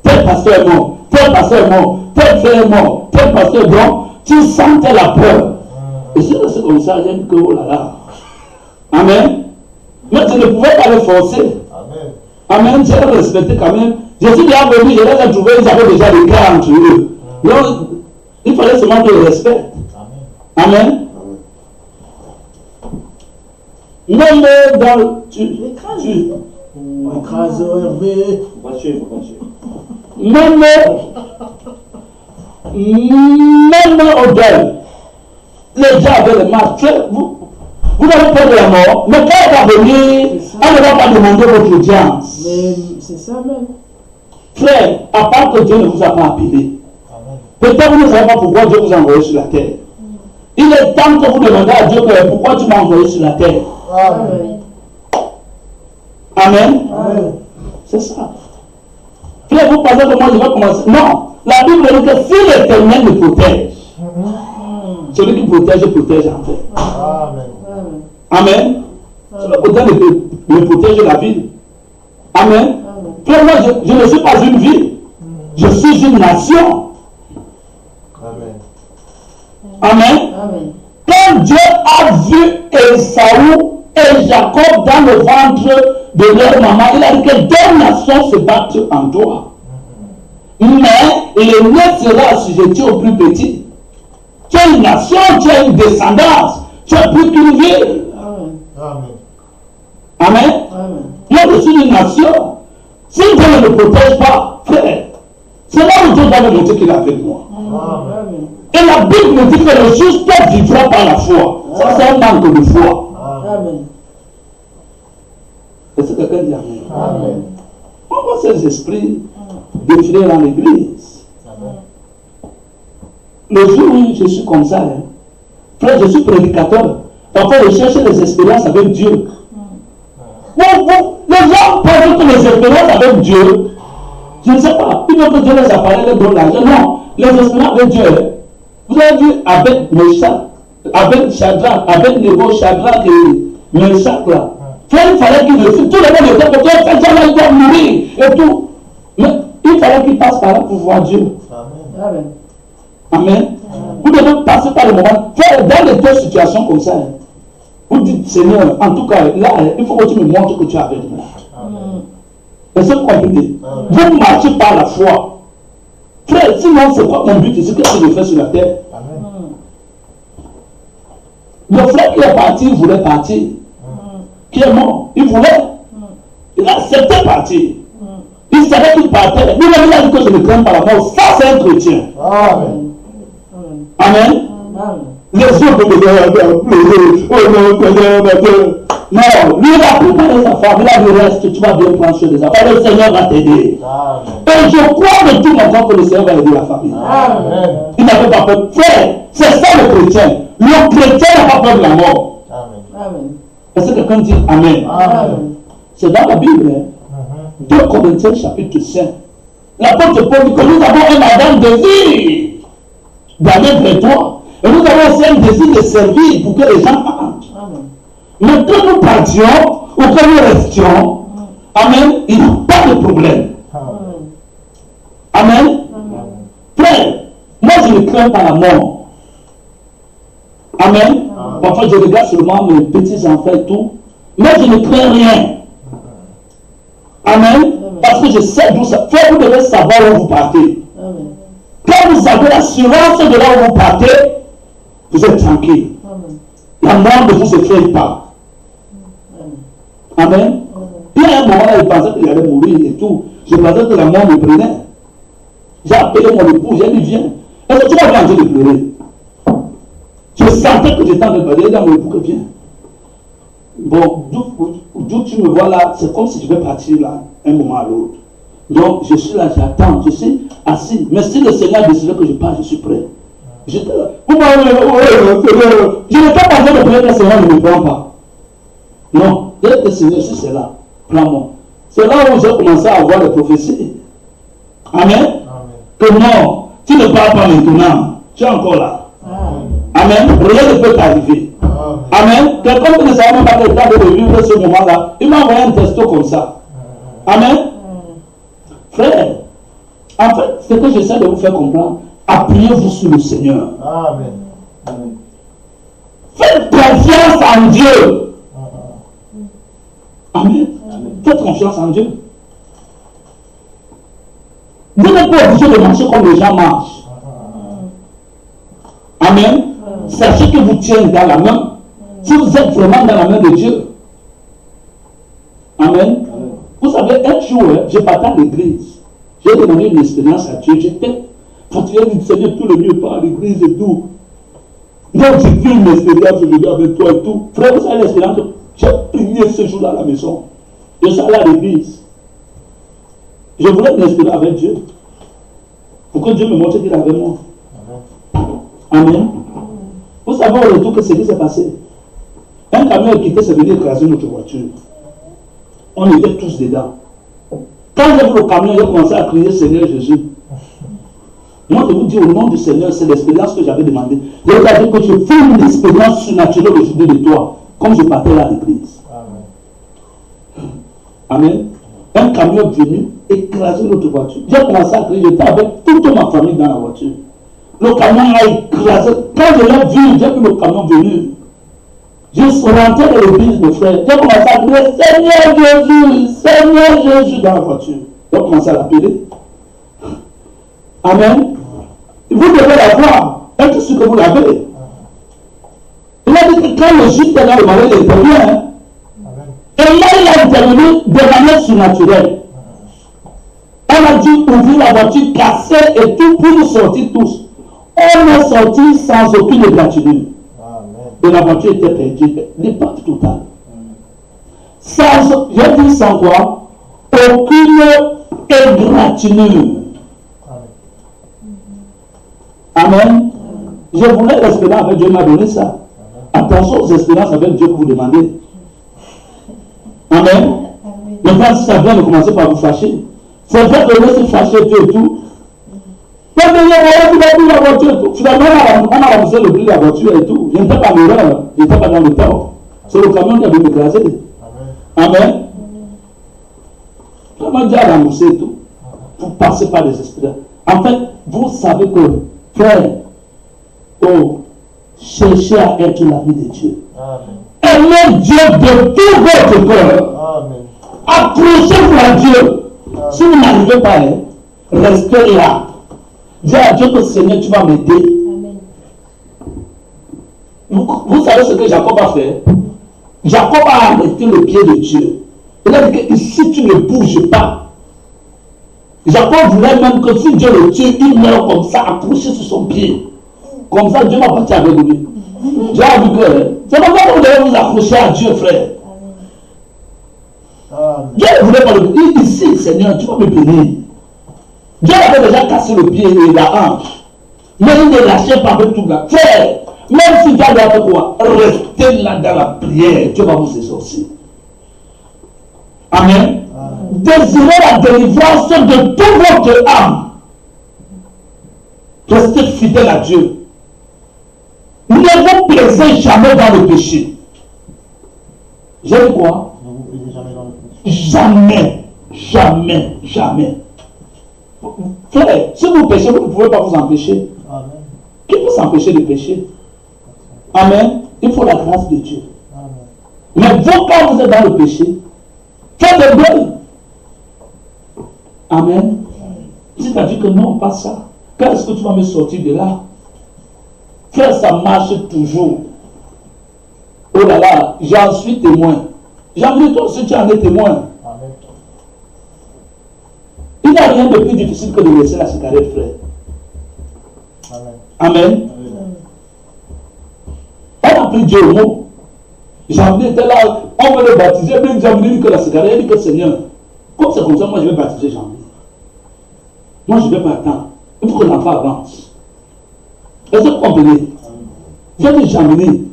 tel pasteur est mort, tel pasteur est mort, tel frère est mort, tel pasteur est mort. Tu sentais la peur. Et si c'est comme ça, j'ai dit que oh là là. Amen. Mais tu ne pouvais pas le forcer. Amen. J'ai respecté quand même. Je suis déjà venu, je les ai trouvés, ils avaient déjà des cas entre eux. Donc, il fallait seulement que le respect. Amen. Même dans. Écrase Hervé. Même au deuil, les gens avaient le masque. Vous n'avez pas de la mort, mais quand elle va venir, elle ne va pas demander votre audience. Mais c'est ça même. Frère, à part que Dieu ne vous a pas appelé, peut-être vous ne savez pas pourquoi Dieu vous a envoyé sur la terre. Il est temps que vous demandez à Dieu pourquoi tu m'as envoyé sur la terre. Amen. Amen. Amen. C'est ça. Frère, vous pensez que moi je vais commencer. Non. La Bible dit que si l'Éternel me protège, celui qui protège en fait. Amen. Amen. Celui qui protège la ville. Amen. Frère, moi je ne suis pas une ville. Je suis une nation. Amen. Amen. Amen. Quand Dieu a vu Esaü et Jacob dans le ventre de leur maman, il a dit que deux nations se battent en toi. Mais l'aîné sera assujetti au plus petit. Tu es une nation, tu as une descendance, tu es plus qu'une ville. Amen. Amen. Amen. Moi je suis une nation. Si Dieu ne me protège pas, frère, c'est là où Dieu va me montrer qu'il est avec moi. Amen. Et la Bible me dit que le juste vivra par la foi. Ça, c'est un manque de foi. Amen. Est-ce que quelqu'un dit Amen? Amen. On voit ces esprits défiler dans l'église. Le jour où je suis comme ça, hein, frère, je suis prédicateur. Parfois, je cherche les expériences avec Dieu. Les gens pensent que les expériences avec Dieu, je ne sais pas, ils veulent que Dieu les apparaît, les donne l'argent. Non, les expériences avec Dieu, vous avez vu avec Meshach, avec Shadrach, avec Nebo, Shadrach et Meshach là. Frère, il fallait qu'il le fasse. Tout le monde était que cet homme il doit mourir et tout. Mais il fallait qu'il passe par là pour voir Dieu. Amen. Amen. Vous devez passer par le moment. Frère, dans les deux situations comme ça, vous dites, Seigneur, en tout cas, là, il faut que tu me montres que tu es avec moi. Est-ce que vous comprenez? Vous marchez par la foi. Frère, sinon, c'est quoi mon but? C'est ce que je fais sur la terre. Le frère qui est parti, il voulait partir. Qui est mort, il voulait. Il a accepté partir. Il savait qu'il partait. Lui-même, il a dit que je ne crains pas la mort. Ça, c'est un chrétien. Amen. Amen. Les autres me disent, oh non, non, lui il a préparé sa femme, il a dit reste, tu vas bien prendre soin des affaires, le Seigneur va t'aider. Et je crois de tout mon cœur que le Seigneur va aider la famille. Amen. Il n'avait pas peur. Frère, c'est ça le chrétien. Le chrétien n'a pas peur de la mort. Amen. Est-ce que quelqu'un dit Amen? Amen. C'est dans la Bible, hein? 2 Corinthiens chapitre 5. L'apôtre Paul dit que nous avons un ardent désir d'aller vers toi. Et nous avons aussi un désir de servir pour que les gens entrent. Mais que nous partions ou que nous restions, Amen, il n'y a pas de problème. Amen. Frère, moi je ne crains pas la mort. Amen. Parfois je regarde seulement mes petits-enfants et tout, mais je ne crains rien. Amen. Parce que je sais d'où ça. Frère, vous devez savoir où vous partez. Quand vous avez l'assurance de là où vous partez, vous êtes tranquille. La mort ne vous effraie pas. Amen. Puis à un moment là, il pensait qu'il allait mourir et tout. Je pensais que la mort me prenait. J'ai appelé mon époux, j'ai dit viens. Est-ce que tu vas bien en train de pleurer? Je sentais que j'étais en train de pleurer. J'ai dit à mon époux que viens. Bon, d'où tu me vois là, c'est comme si je vais partir là, un moment à l'autre. Donc, je suis là, j'attends, je suis assis. Mais si le Seigneur décide que je pars, je suis prêt. J'étais là. Je n'étais pas en train de prier que le Seigneur ne me prend pas. Non, dès que le Seigneur, si c'est là, prends-moi. C'est là où j'ai commencé à avoir des prophéties. Amen. Que non, tu ne pars pas maintenant. Tu es encore là. Amen. Rien ne peut t'arriver. Amen. Quelqu'un qui ne savait même pas que l'état de vivre ce moment-là, il m'a envoyé un texto comme ça. Amen. Frère, en fait, ce que j'essaie de vous faire comprendre, appuyez-vous sur le Seigneur. Amen. Faites confiance en Dieu. Amen. Faites confiance en Dieu. Vous n'êtes pas obligé de marcher comme les gens marchent. Amen. Sachez que vous tiennent dans la main. Si vous êtes vraiment dans la main de Dieu. Amen. Vous savez, un jour, je partais à l'église. J'ai demandé une expérience à Dieu. J'étais fatigué du Seigneur tout le mieux par l'église et tout. Donc j'ai fait une expérience aujourd'hui avec toi et tout. Frère, vous savez l'expérience, j'ai prié ce jour-là à la maison. Je suis allé à l'église. Je voulais m'inspirer avec Dieu. Pour que Dieu me montre qu'il est avec moi. Amen. Vous savez au retour que ce qui s'est passé. Un camion est quitté, c'est venu écraser notre voiture. On était tous dedans. Quand j'ai vu le camion, j'ai commencé à crier Seigneur Jésus. Moi, je vous dis au nom du Seigneur, c'est l'expérience que j'avais demandé. Je vous ai dit que je fais une expérience surnaturelle aujourd'hui de toi, comme je partais à l'église. Amen. Un camion est venu écraser notre voiture. J'ai commencé à crier, j'étais avec toute ma famille dans la voiture. Le camion a écrasé. Quand je l'ai vu, j'ai vu le camion venir. Je suis rentré dans l'église, mes frères. J'ai commencé à crier Seigneur Jésus dans la voiture. J'ai commencé à l'appeler. Amen. Vous devez l'avoir. Est-ce ce que vous l'avez? Il a dit que quand le juge est dans le malheur, il est bien. Et là, il a intervenu de manière surnaturelle. On a dû ouvrir la voiture, casser et tout pour nous sortir tous. On est sorti sans aucune égratignure. Et la voiture était perdue. L'époque totale. Sans, j'ai dit sans quoi? Aucune égratignure. Amen. Je voulais l'espérance avec Dieu, m'a donné ça. Attention aux espérances avec Dieu que vous demandez. Amen. Maintenant, si ça vient de commencer par vous fâcher, c'est vrai que vous se fâcher Dieu et tout. Quand vous avez pris la voiture et tout, finalement, on a ramassé le prix de la voiture et tout. Je n'étais pas l'erreur, je n'étais pas dans le temps. C'est le camion qui a dû m'écraser. Amen. Comment Dieu a ramassé et tout. Vous passez par des espérances. En fait, vous savez que, frère, cherchez à être l'ami de Dieu. Aimez Dieu de tout votre cœur. Approchez-vous à Dieu. Si vous n'arrivez pas, restez là. Dis à Dieu que Seigneur, tu vas m'aider. Vous savez ce que Jacob a fait? Jacob a arrêté le pied de Dieu. Il a dit que si tu ne bouges pas, Jacob voulait même que si Dieu le tue, il meurt comme ça, accroché sur son pied. Comme ça, Dieu va partir avec lui. Dieu a vu que c'est pas que vous devez vous accrocher à Dieu, frère. Dieu ne voulait pas le dire. Ici, Seigneur, tu vas me bénir. Dieu avait déjà cassé le pied et la hanche. Mais il ne lâchait pas avec tout là. Frère, même si Dieu a fait quoi, restez là dans la prière. Dieu va vous exaucer. Amen. Désirez la délivrance de toute votre âme. Restez fidèle à Dieu. Ne vous plaisez jamais dans le péché. J'ai dit quoi? Ne vous plaisez jamais dans le péché. Jamais, jamais, jamais. Frère, si vous péchez, vous ne pouvez pas vous empêcher. Amen. Qui peut s'empêcher de pécher? Amen. Il faut la grâce de Dieu. Amen. Mais vous, quand vous êtes dans le péché, faites le deuil. Amen. Si tu as dit que non, pas ça, quand est-ce que tu vas me sortir de là? Frère, ça marche toujours. Oh là là, j'en suis témoin. J'en dis toi aussi, tu en es témoin. Amen. Il n'y a rien de plus difficile que de laisser la cigarette, frère. Amen. Amen. On a pris Dieu au mot. Jean-Louis était là, on veut le baptiser, mais Jean-Louis dit que la cigarette, il dit que Seigneur, comme c'est comme ça, moi je vais baptiser Jean-Louis. Moi je ne vais pas attendre. Il faut que l'enfant avance. Est-ce que vous comprenez? J'ai dit Jean-Louis,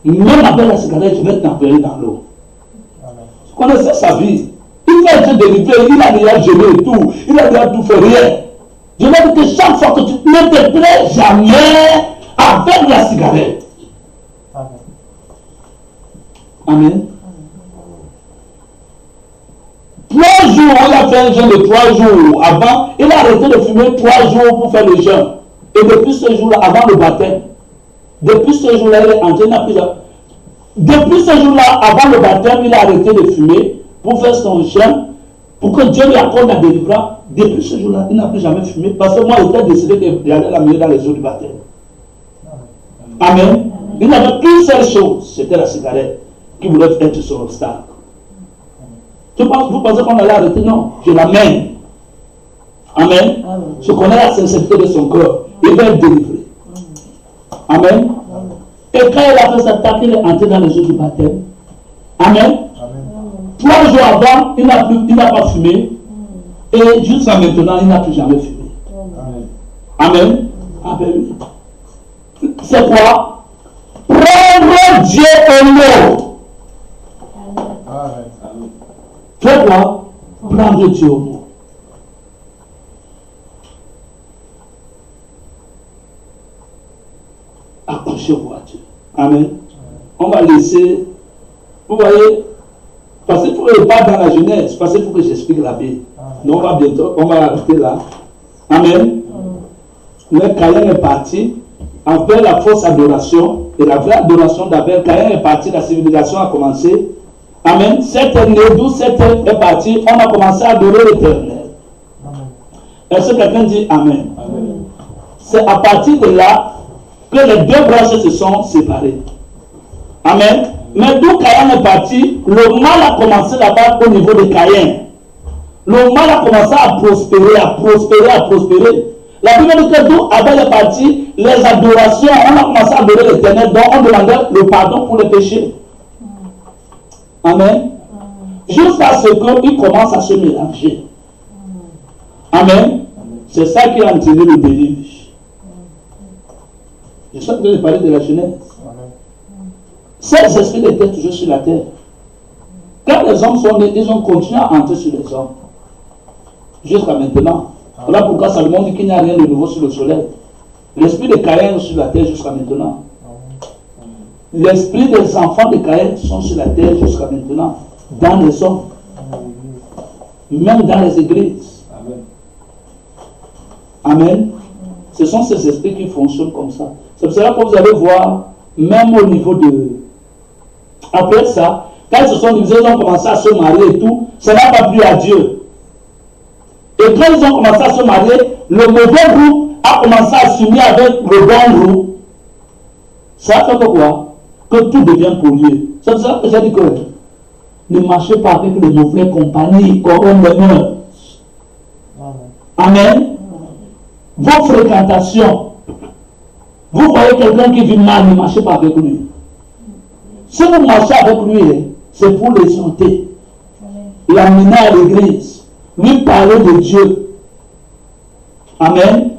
même avec la cigarette, je vais t'enfermer dans l'eau. Vous connaissez sa vie. Il va être délivré, il a déjà gêné et tout, il a déjà tout fait, rien. Je veux dire que chaque fois que tu ne te plais jamais avec la cigarette. Amen. 3 jours, on a fait un jeûne de 3 jours. Avant, il a arrêté de fumer 3 jours pour faire le jeûne. Et depuis ce jour-là, avant le baptême, depuis ce jour-là, il est entré dans plusieurs. Depuis ce jour-là, avant le baptême, il a arrêté de fumer pour faire son jeûne, pour que Dieu lui accorde la délivrance. Depuis ce jour-là, il n'a plus jamais fumé. Parce que moi, j'étais décidé d'aller l'amener dans les eaux du baptême. Amen. Il n'avait qu'une seule chose, c'était la cigarette, qui voulait être son obstacle. Vous pensez qu'on allait arrêter? Non, je l'amène. Amen. Je connais la sincérité de son cœur. Il va être délivré. Amen. Et quand il a fait sa tâche, il est entré dans les eaux du baptême. Amen. 3 jours avant, il n'a pas fumé. Et jusqu'à maintenant, il n'a plus jamais fumé. Amen. Amen. C'est quoi? Prendre Dieu au mot. Fais quoi? Prendre Dieu au mot. Accrochez-vous à Dieu. Amen. On va laisser. Vous voyez, parce qu'il faut pas dans la jeunesse, parce qu'il faut que j'explique la Bible. Donc on va bientôt, on va arrêter là. Amen. Le Caïn est parti après la fausse adoration et la vraie adoration d'Abel. Caïn est parti, la civilisation a commencé. Amen. Cette année, d'où cette est parti, on a commencé à adorer l'Éternel. Est-ce que quelqu'un dit Amen? Amen. C'est à partir de là que les deux branches se sont séparées. Amen. Mais d'où Caïn est parti, le mal a commencé là-bas au niveau de Caïn. Le mal a commencé à prospérer, à prospérer, à prospérer. La Bible dit que d'où Abel est parti, les adorations, on a commencé à adorer l'Éternel, donc on demandait le pardon pour les péchés. Amen. Jusqu'à ce qu'il commence à se mélanger. Amen. C'est ça qui a entraîné le déluge. Je suis en train de parler de la jeunesse. Ces esprits étaient toujours sur la terre. Quand les hommes sont nés, ils ont continué à entrer sur les hommes. Jusqu'à maintenant. Voilà pourquoi Salomon dit qu'il n'y a rien de nouveau sur le soleil. L'esprit de Caïn est sur la terre jusqu'à maintenant. L'esprit des enfants de Caïn sont sur la terre jusqu'à maintenant. Dans les hommes. Même dans les églises. Amen. Ce sont ces esprits qui fonctionnent comme ça. C'est pour cela que vous allez voir, même au niveau de... Après ça, quand ils se sont divisés, ils ont commencé à se marier et tout, ça n'a pas plu à Dieu. Et quand ils ont commencé à se marier, le mauvais groupe a commencé à s'unir avec le bon groupe. Ça fait quoi? Que tout devient pollué. C'est pour ça que j'ai dit que ne marchez pas avec les mauvaises compagnies, corrompent les mœurs. Amen. Vos fréquentations. Vous voyez quelqu'un qui vit mal, ne marchez pas avec lui. Si vous marchez avec lui, c'est pour les santé. L'amener à l'église. Lui parler de Dieu. Amen.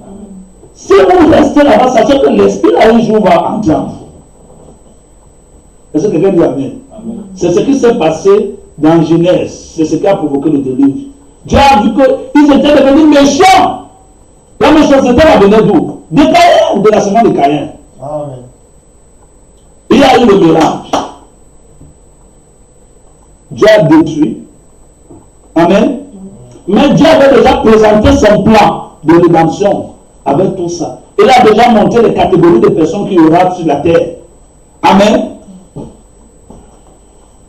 Si vous restez là-bas, sachez que l'esprit un jour va entrer en vous. Est-ce que quelqu'un dit Amen? C'est ce qui s'est passé dans Genèse. C'est ce qui a provoqué le déluge. Dieu a vu qu'ils étaient devenus méchants. La méchanceté va venir d'où? De Caïn, de la semence de Caïn. Amen. Il y a eu le mélange. Dieu a détruit. Amen. Mais Dieu avait déjà présenté son plan de rédemption avec tout ça. Il a déjà montré les catégories de personnes qui y aura sur la terre. Amen.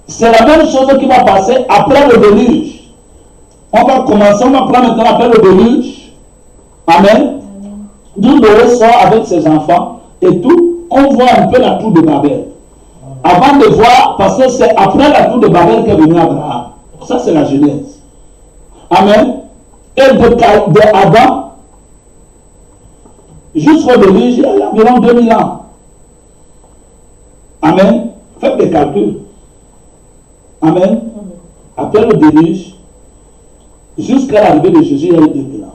C'est la même chose qui va passer après le déluge. On va commencer, on va prendre maintenant après le déluge. Amen. D'où Noé sort avec ses enfants et tout. On voit un peu la tour de Babel. Avant de voir, parce que c'est après la tour de Babel qu'est venu Abraham. Ça, c'est la Genèse. Amen. Et de Adam jusqu'au déluge, il y a environ 2000 ans. Amen. Faites des calculs. Amen. Après le déluge, jusqu'à l'arrivée de Jésus, il y a eu 2000 ans.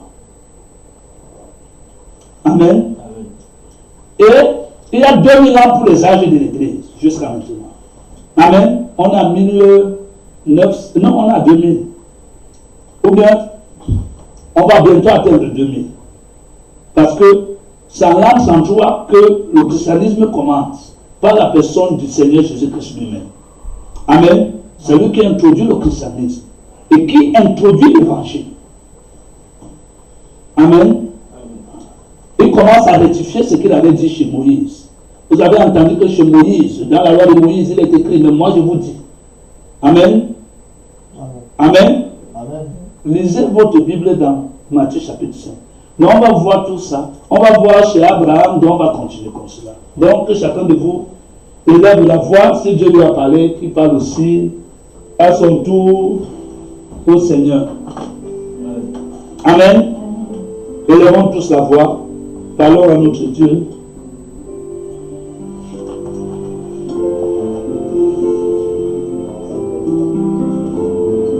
Amen. Et il y a 2000 ans pour les âges de l'Église, jusqu'à maintenant. Amen. On a 1900, non, on a 2000. Ou bien, on va bientôt atteindre 2000. Parce que ça lance en joie que le christianisme commence par la personne du Seigneur Jésus-Christ lui-même. Amen. C'est lui qui introduit le christianisme et qui introduit l'évangile. Amen. Il commence à rectifier ce qu'il avait dit chez Moïse. Vous avez entendu que chez Moïse, dans la loi de Moïse, il est écrit, mais moi je vous dis. Amen. Amen. Amen. Lisez votre Bible dans Matthieu chapitre 5. Donc on va voir tout ça. On va voir chez Abraham, donc on va continuer comme cela. Donc que chacun de vous élève la voix, si Dieu lui a parlé, qu'il parle aussi à son tour au Seigneur. Amen. Élevons tous la voix. Parlons à notre Dieu.